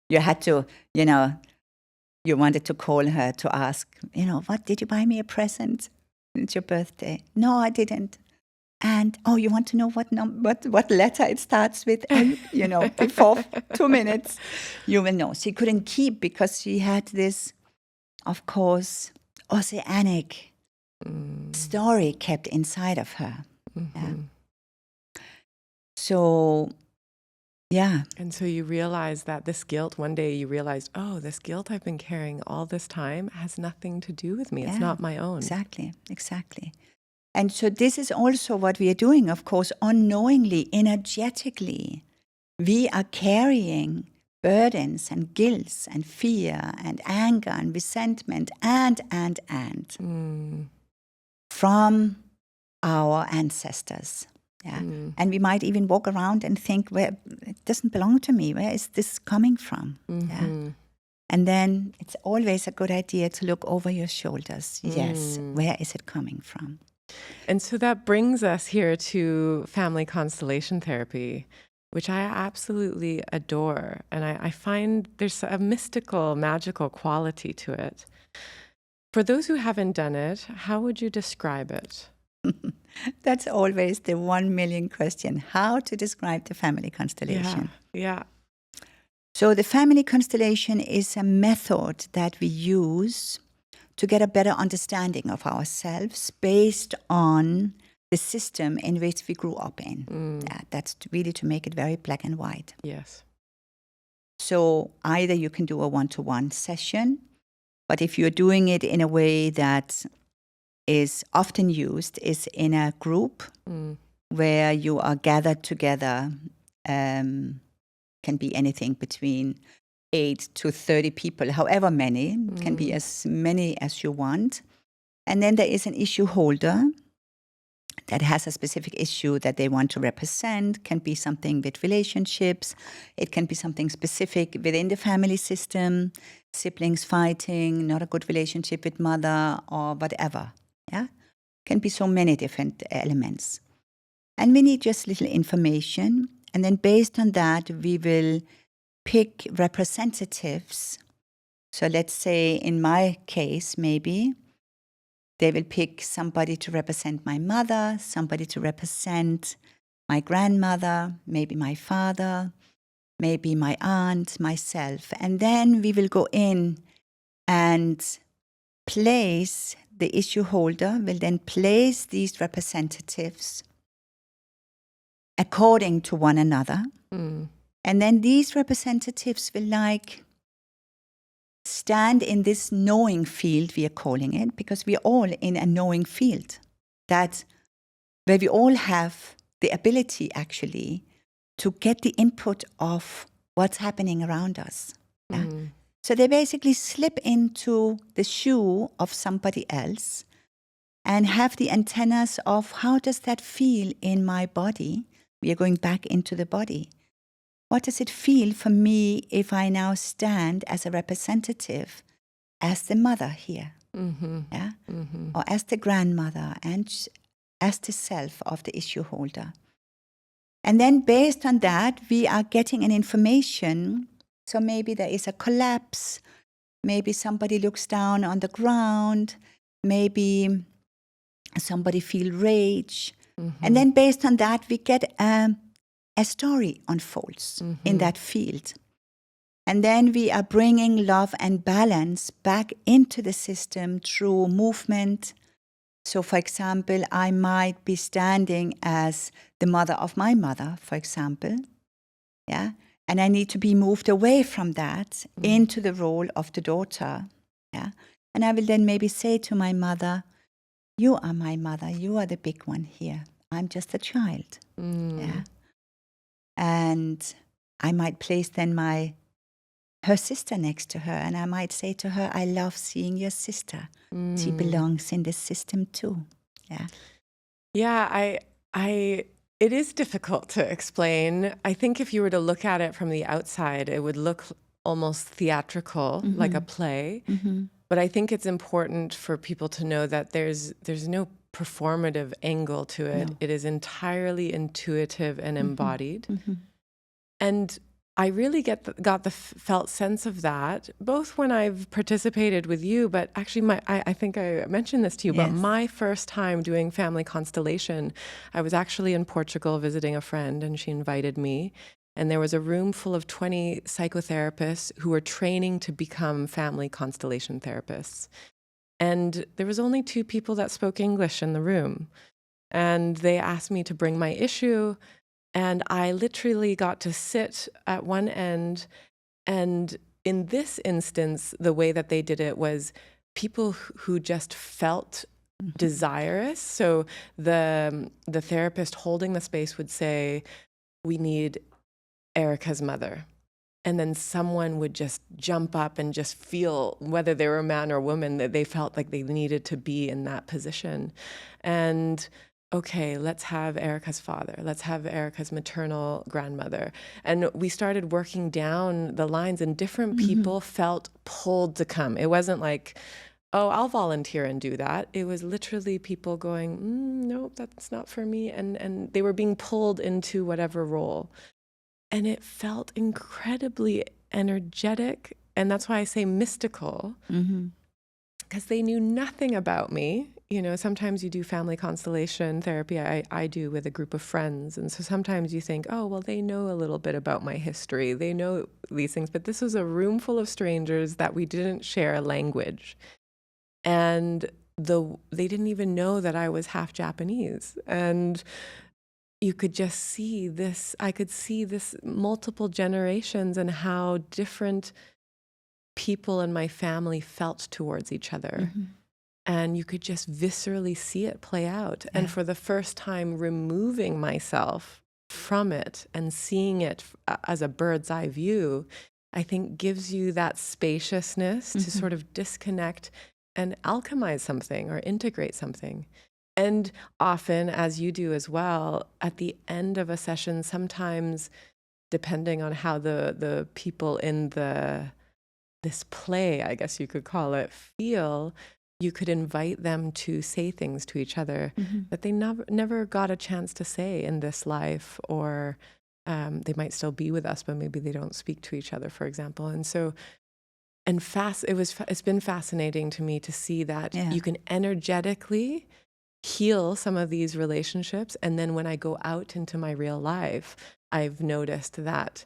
you had to, you wanted to call her to ask, what, did you buy me a present? It's your birthday. No, I didn't. And, you want to know what letter it starts with? Before 2 minutes, you will know. She couldn't keep because she had this, of course, oceanic story kept inside of her. Yeah. So, yeah. And so you realize that this guilt, one day you realized, this guilt I've been carrying all this time has nothing to do with me. It's not my own. Exactly. And so this is also what we are doing, of course, unknowingly, energetically. We are carrying burdens and guilt and fear and anger and resentment and from our ancestors. Yeah. And we might even walk around and think, well, it doesn't belong to me. Where is this coming from? Yeah. And then it's always a good idea to look over your shoulders. Yes, where is it coming from? And so that brings us here to family constellation therapy, which I absolutely adore. And I find there's a mystical, magical quality to it. For those who haven't done it, how would you describe it? That's always the 1 million question, how to describe the family constellation. Yeah. So the family constellation is a method that we use to get a better understanding of ourselves based on the system in which we grew up in. That's really to make it very black and white. Yes. So either you can do a one-to-one session, but if you're doing it in a way that is often used is in a group where you are gathered together, can be anything between 8 to 30 people, however many, can be as many as you want. And then there is an issue holder that has a specific issue that they want to represent. Can be something with relationships. It can be something specific within the family system, siblings fighting, not a good relationship with mother or whatever. Yeah, can be so many different elements. And we need just little information. And then based on that, we will pick representatives. So let's say in my case, maybe they will pick somebody to represent my mother, somebody to represent my grandmother, maybe my father, maybe my aunt, myself. And then we will go in and place, the issue holder will then place these representatives according to one another. And then these representatives will stand in this knowing field, we are calling it, because we are all in a knowing field, that where we all have the ability actually to get the input of what's happening around us. Yeah? So they basically slip into the shoe of somebody else and have the antennas of how does that feel in my body? We are going back into the body. What does it feel for me if I now stand as a representative, as the mother here, yeah, or as the grandmother and as the self of the issue holder? And then based on that, we are getting an information. So maybe there is a collapse. Maybe somebody looks down on the ground. Maybe somebody feel rage. And then based on that, we get a story unfolds in that field. And then we are bringing love and balance back into the system through movement. So, for example, I might be standing as the mother of my mother, for example, yeah, and I need to be moved away from that into the role of the daughter, yeah. And I will then maybe say to my mother, "You are my mother. You are the big one here. I'm just a child." Yeah. And I might place then her sister next to her, and I might say to her, I love seeing your sister. She belongs in this system too. Yeah. Yeah, it is difficult to explain. I think if you were to look at it from the outside, it would look almost theatrical, like a play. But I think it's important for people to know that there's no performative angle to it. No. It is entirely intuitive and embodied. And I really got the felt sense of that, both when I've participated with you, but actually I think I mentioned this to you, but my first time doing family constellation, I was actually in Portugal visiting a friend, and she invited me. And there was a room full of 20 psychotherapists who were training to become family constellation therapists. And there was only 2 people that spoke English in the room. And they asked me to bring my issue. And I literally got to sit at one end. And in this instance, the way that they did it was people who just felt desirous. So the therapist holding the space would say, we need Erica's mother. And then someone would just jump up and just feel, whether they were a man or woman, that they felt like they needed to be in that position. And okay, let's have Erica's father. Let's have Erica's maternal grandmother. And we started working down the lines, and different people felt pulled to come. It wasn't like, oh, I'll volunteer and do that. It was literally people going, nope, that's not for me. And they were being pulled into whatever role. And it felt incredibly energetic. And that's why I say mystical, because they knew nothing about me. You know, sometimes you do family constellation therapy. I do with a group of friends. And so sometimes you think, oh, well, they know a little bit about my history. They know these things. But this was a room full of strangers that we didn't share a language. And they didn't even know that I was half Japanese. And you could just see this, I could see this multiple generations and how different people in my family felt towards each other. And you could just viscerally see it play out. Yeah. And for the first time, removing myself from it and seeing it as a bird's eye view, I think gives you that spaciousness to sort of disconnect and alchemize something or integrate something. And often, as you do as well, at the end of a session, sometimes, depending on how the people in this play, I guess you could call it, feel, you could invite them to say things to each other that they never got a chance to say in this life, or they might still be with us, but maybe they don't speak to each other, for example. And so, it's been fascinating to me to see that you can energetically heal some of these relationships. And then when I go out into my real life, I've noticed that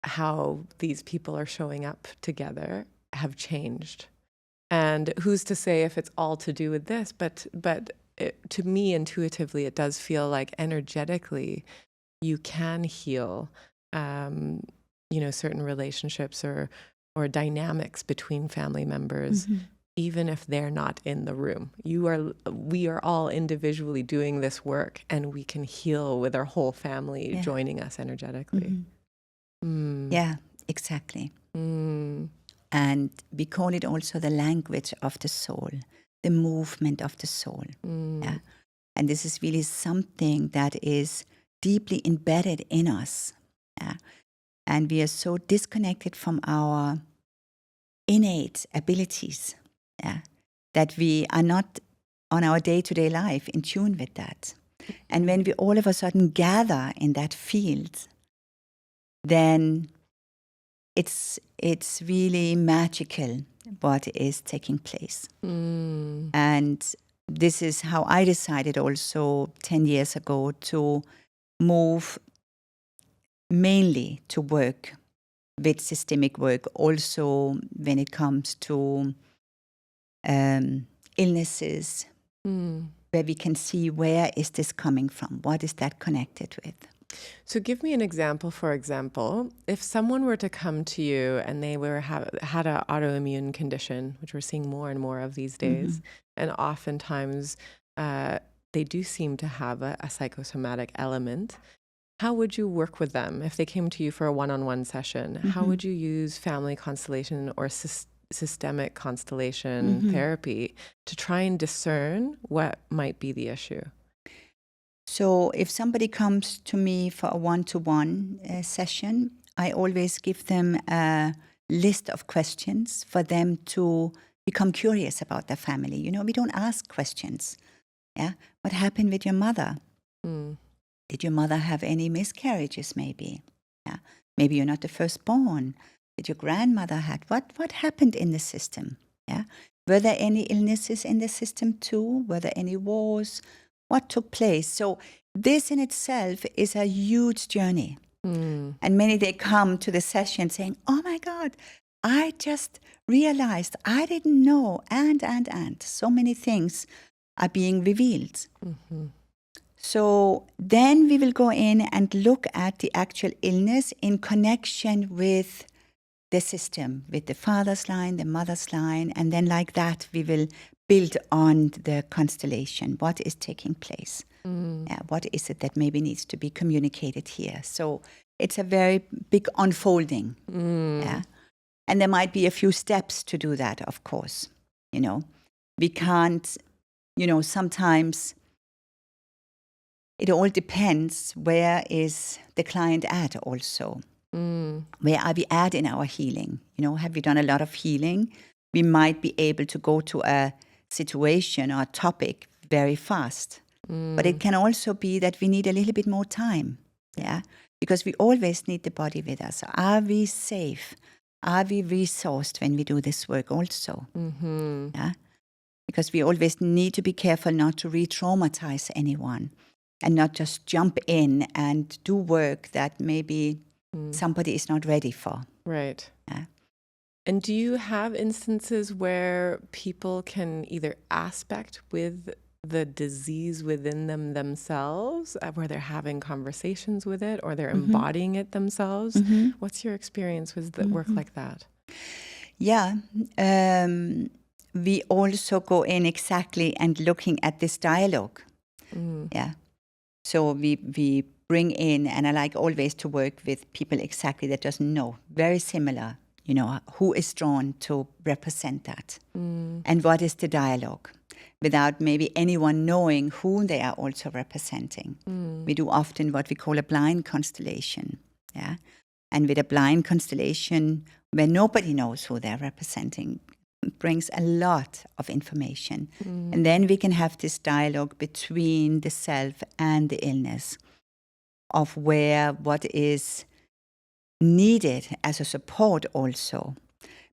how these people are showing up together have changed. And who's to say if it's all to do with this, but to me, intuitively, it does feel like energetically you can heal, certain relationships or dynamics between family members, even if they're not in the room. We are all individually doing this work, and we can heal with our whole family joining us energetically. Yeah, exactly. And we call it also the language of the soul, the movement of the soul. Yeah. And this is really something that is deeply embedded in us. Yeah. And we are so disconnected from our innate abilities, that we are not on our day-to-day life in tune with that. And when we all of a sudden gather in that field, then it's really magical what is taking place. And this is how I decided also 10 years ago to move mainly to work with systemic work, also when it comes to illnesses, where we can see where is this coming from, what is that connected with. So give me an example. For example, if someone were to come to you and they had an autoimmune condition, which we're seeing more and more of these days, and oftentimes they do seem to have a psychosomatic element. how would you work with them if they came to you for a one-on-one session? How would you use family constellation or systemic constellation therapy to try and discern what might be the issue? So if somebody comes to me for a one-to-one session, I always give them a list of questions for them to become curious about their family. You know, we don't ask questions. Yeah, what happened with your mother? Did your mother have any miscarriages? Maybe. Yeah, maybe you're not the firstborn. Did your grandmother had what happened in the system? Yeah, were there any illnesses in the system too? Were there any wars? What took place? So this in itself is a huge journey. And many, they come to the session saying, oh my God, I just realized I didn't know, and. So many things are being revealed. So then we will go in and look at the actual illness in connection with the system, with the father's line, the mother's line, and then like that we will build on the constellation. What is taking place? Yeah, what is it that maybe needs to be communicated here? So it's a very big unfolding. Yeah, and there might be a few steps to do that, of course. You know, we can't, you know, sometimes it all depends where is the client at also. Where are we at in our healing? You know, have we done a lot of healing? We might be able to go to a situation or a topic very fast. But it can also be that we need a little bit more time, yeah? Because we always need the body with us. Are we safe? Are we resourced when we do this work also? Yeah? Because we always need to be careful not to re-traumatize anyone and not just jump in and do work that maybe somebody is not ready for. Right. Yeah. And do you have instances where people can either aspect with the disease within themselves, where they're having conversations with it or they're embodying it themselves? What's your experience with the work like that? Yeah. We also go in exactly and looking at this dialogue. Yeah. So we bring in, and I like always to work with people exactly that doesn't know, very similar, you know, who is drawn to represent that and what is the dialogue, without maybe anyone knowing who they are also representing. We do often what we call a blind constellation, yeah? And with a blind constellation, where nobody knows who they're representing, brings a lot of information. And then we can have this dialogue between the self and the illness of what is needed as a support also.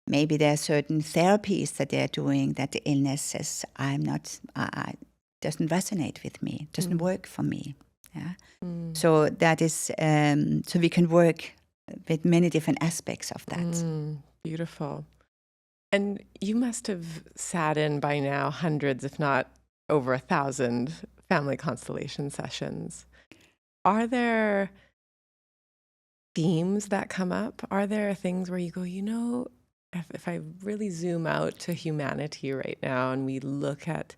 Maybe there are certain therapies that they're doing that the illness says, doesn't resonate with me, doesn't work for me. Yeah. So that is, so we can work with many different aspects of that. Beautiful. And you must have sat in by now hundreds, if not over 1,000 family constellation sessions. Are there themes that come up? Are there things where you go, you know, if I really zoom out to humanity right now and we look at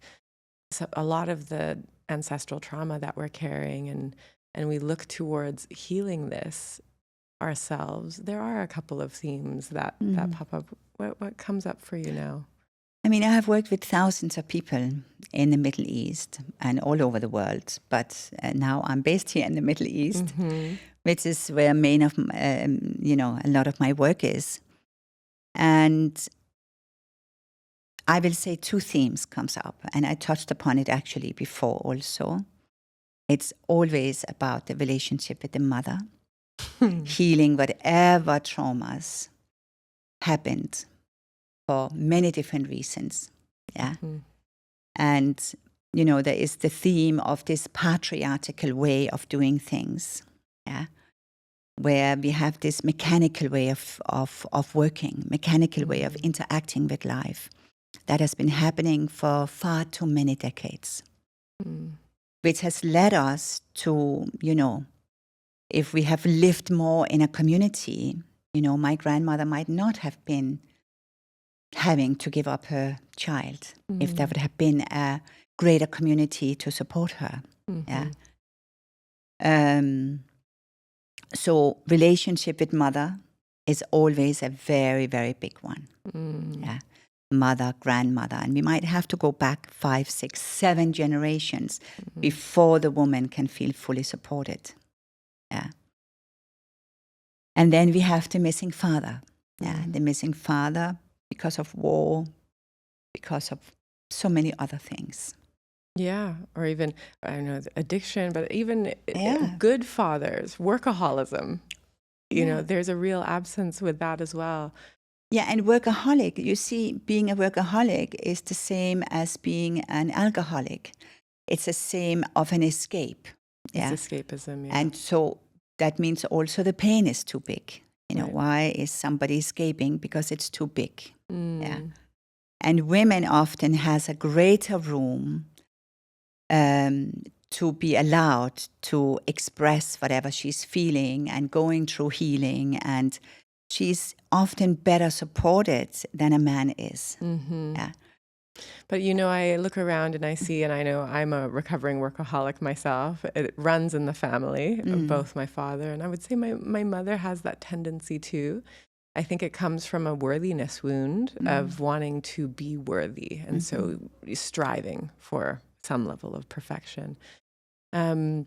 a lot of the ancestral trauma that we're carrying and we look towards healing this ourselves, there are a couple of themes that pop up. What comes up for you now? I mean, I have worked with thousands of people in the Middle East and all over the world, but now I'm based here in the Middle East, which is where a lot of my work is. And I will say two themes comes up, and I touched upon it actually before also. It's always about the relationship with the mother, healing whatever traumas happened for many different reasons. Yeah. And, you know, there is the theme of this patriarchal way of doing things. Yeah. Where we have this mechanical way of working, mechanical way of interacting with life that has been happening for far too many decades, which has led us to, you know, if we have lived more in a community, you know, my grandmother might not have been having to give up her child if there would have been a greater community to support her. Yeah. So relationship with mother is always a very, very big one. Yeah. Mother, grandmother. And we might have to go back 5, 6, 7 generations before the woman can feel fully supported. Yeah. And then we have the missing father. Yeah. The missing father because of war, because of so many other things. Yeah, or even, I don't know, addiction, but even Yeah. good fathers, workaholism, you know, Yeah. there's a real absence with that as well. Yeah, and workaholic, you see, being a workaholic is the same as being an alcoholic. It's the same of an escape. Yeah. It's escapism, yeah. And so that means also the pain is too big. You know, Right. why is somebody escaping? Because it's too big. Yeah. Mm. And women often has a greater room to be allowed to express whatever she's feeling and going through healing, and she's often better supported than a man is. Mm-hmm. Yeah. But, you know, I look around and I see, and I know I'm a recovering workaholic myself. It runs in the family, both my father, and I would say my mother has that tendency too. I think it comes from a worthiness wound of wanting to be worthy, and so striving for some level of perfection. And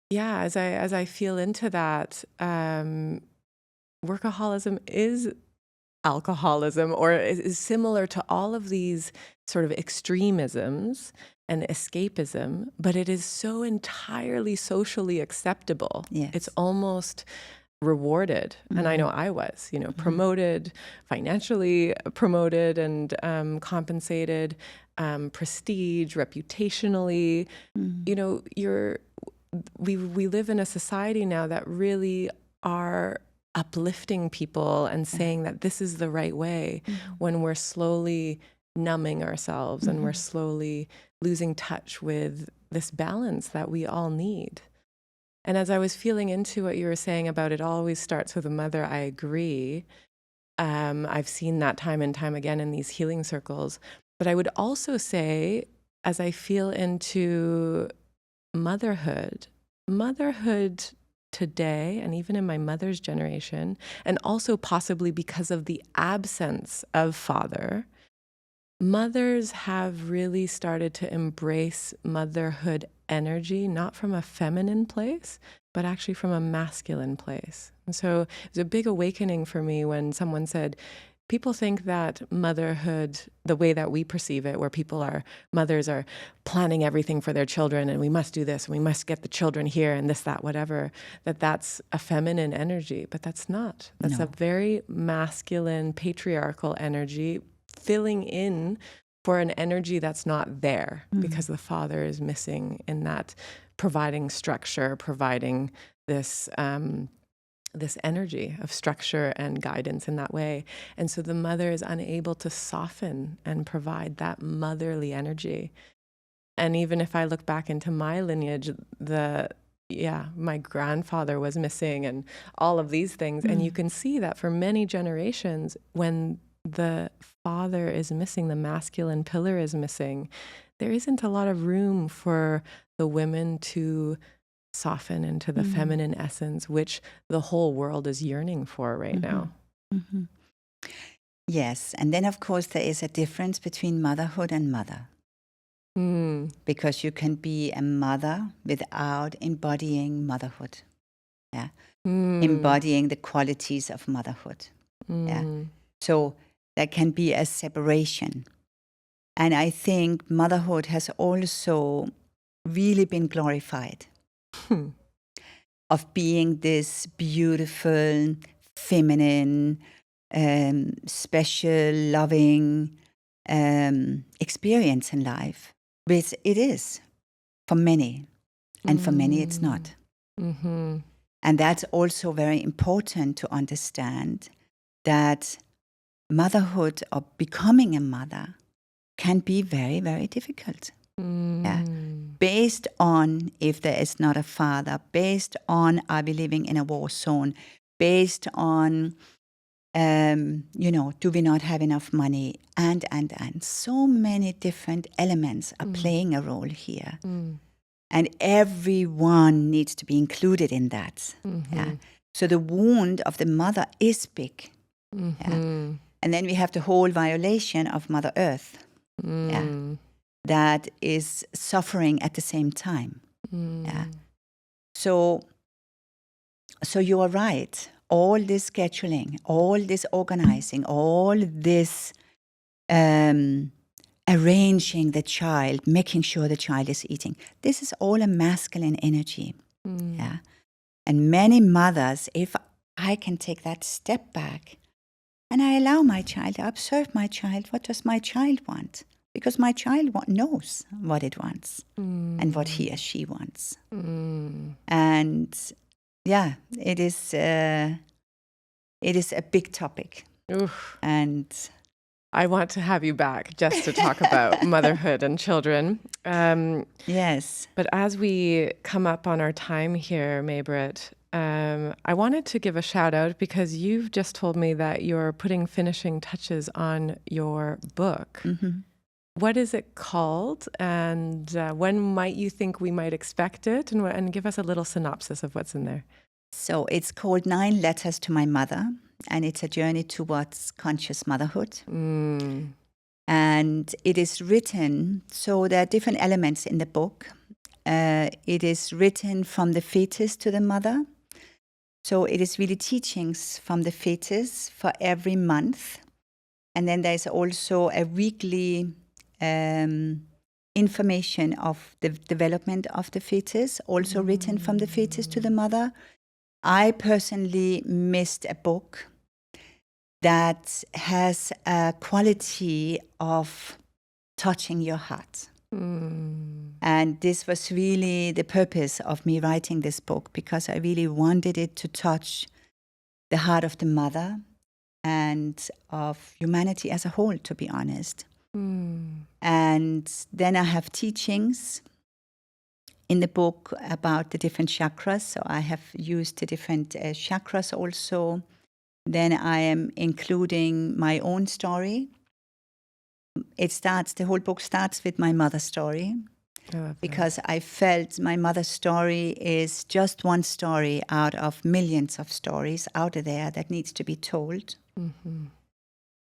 yeah, as I feel into that, workaholism is alcoholism, or is similar to all of these sort of extremisms and escapism, but it is so entirely socially acceptable. Yes. It's almost rewarded. And I know I was, you know, promoted, financially promoted and compensated, prestige, reputationally. You know, we live in a society now that really are uplifting people and saying that this is the right way, when we're slowly numbing ourselves and we're slowly losing touch with this balance that we all need. And as I was feeling into what you were saying about it always starts with a mother, I agree. I've seen that time and time again in these healing circles. But I would also say, as I feel into motherhood today, and even in my mother's generation, and also possibly because of the absence of father, mothers have really started to embrace motherhood energy, not from a feminine place, but actually from a masculine place. And so it was a big awakening for me when someone said, people think that motherhood, the way that we perceive it, where mothers are planning everything for their children, and we must do this, and we must get the children here, and this, that, whatever, that's a feminine energy. But that's not. That's a very masculine, patriarchal energy, filling in for an energy that's not there, because the father is missing in that, providing structure, providing this this energy of structure and guidance in that way. And so the mother is unable to soften and provide that motherly energy. And even if I look back into my lineage, my grandfather was missing and all of these things. And you can see that for many generations, when the father is missing, the masculine pillar is missing, there isn't a lot of room for the women to soften into the feminine essence, which the whole world is yearning for right now. Yes, and then of course there is a difference between motherhood and mother. Because you can be a mother without embodying motherhood. Yeah. Embodying the qualities of motherhood. Yeah. So there can be a separation. And I think motherhood has also really been glorified. Of being this beautiful, feminine, special, loving experience in life. Which it is for many, and for many it's not. And that's also very important to understand, that motherhood or becoming a mother can be very, very difficult. Yeah. Based on if there is not a father, based on are we living in a war zone, based on do we not have enough money, and so many different elements are playing a role here. And everyone needs to be included in that. Yeah. So the wound of the mother is big. Yeah. And then we have the whole violation of Mother Earth. Yeah. That is suffering at the same time. Yeah. So you are right. All this scheduling, all this organizing, all this arranging the child, making sure the child is eating. This is all a masculine energy. Yeah. And many mothers, if I can take that step back and I allow my child, I observe my child, what does my child want? Because my child knows what it wants and what he or she wants. And yeah, it is a big topic. Oof. And I want to have you back just to talk about motherhood and children. Yes. But as we come up on our time here, MayBritt, I wanted to give a shout out because you've just told me that you're putting finishing touches on your book. What is it called, and when might you think we might expect it? And give us a little synopsis of what's in there. So it's called 9 Letters to My Mother, and it's a journey towards conscious motherhood. And it is written, so there are different elements in the book. It is written from the fetus to the mother. So it is really teachings from the fetus for every month. And then there's also a weekly information of the development of the fetus, also written from the fetus to the mother. I personally missed a book that has a quality of touching your heart. And this was really the purpose of me writing this book, because I really wanted it to touch the heart of the mother and of humanity as a whole, to be honest. And then I have teachings in the book about the different chakras. So I have used the different chakras also. Then I am including my own story. The whole book starts with my mother's story, because I felt my mother's story is just one story out of millions of stories out there that needs to be told.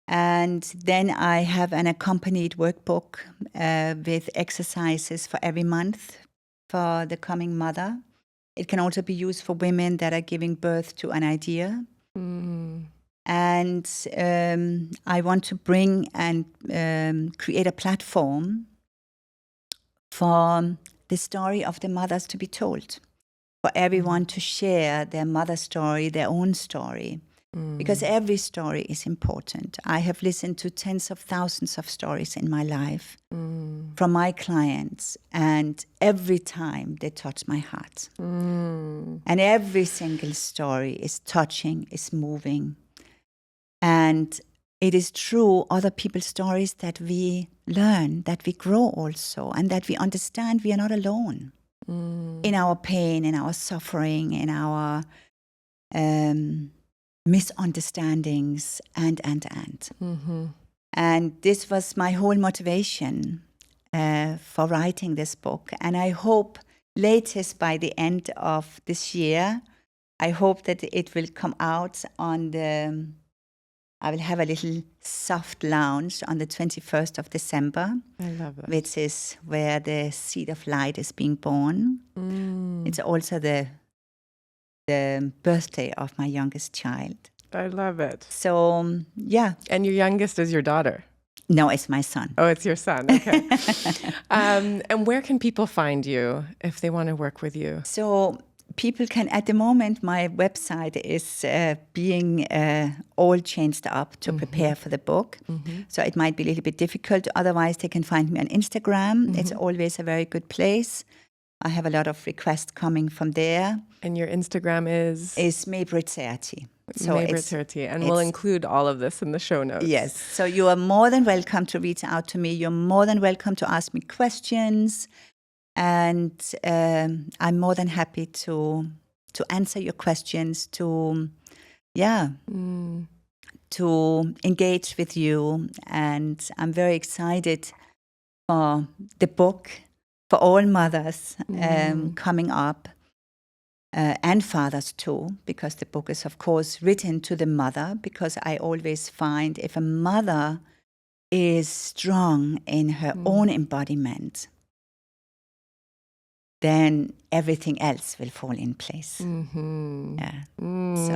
And then I have an accompanied workbook with exercises for every month for the coming mother. It can also be used for women that are giving birth to an idea. And I want to bring and create a platform for the story of the mothers to be told, for everyone to share their mother story, their own story, because every story is important. I have listened to tens of thousands of stories in my life from my clients, and every time they touch my heart. And every single story is touching, is moving. And it is through other people's stories that we learn, that we grow also, and that we understand we are not alone in our pain, in our suffering, in our misunderstandings, and. And this was my whole motivation for writing this book. And I hope latest by the end of this year, I hope that it will come out I will have a little soft launch on the 21st of December. I love it. Which is where the seed of light is being born. It's also the birthday of my youngest child. I love it. So, yeah. And your youngest is your daughter? No, it's my son. Oh, it's your son. Okay. And where can people find you if they want to work with you? So people can, at the moment, my website is being all changed up to prepare for the book. So it might be a little bit difficult. Otherwise, they can find me on Instagram. It's always a very good place. I have a lot of requests coming from there. And your Instagram is? Is MayBritt Searty. So MayBritt Searty. And we'll include all of this in the show notes. Yes. So you are more than welcome to reach out to me. You're more than welcome to ask me questions. And I'm more than happy to answer your questions, to engage with you. And I'm very excited for the book, for all mothers coming up, and fathers too, because the book is, of course, written to the mother, because I always find if a mother is strong in her own embodiment, then everything else will fall in place. Yeah. So,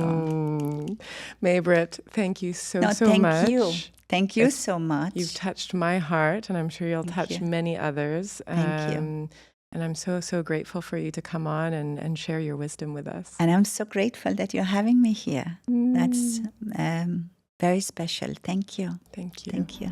MayBritt, thank you so much. Thank you so much. You've touched my heart, and I'm sure you'll touch many others. Thank you. And I'm so grateful for you to come on and share your wisdom with us. And I'm so grateful that you're having me here. That's very special. Thank you. Thank you. Thank you.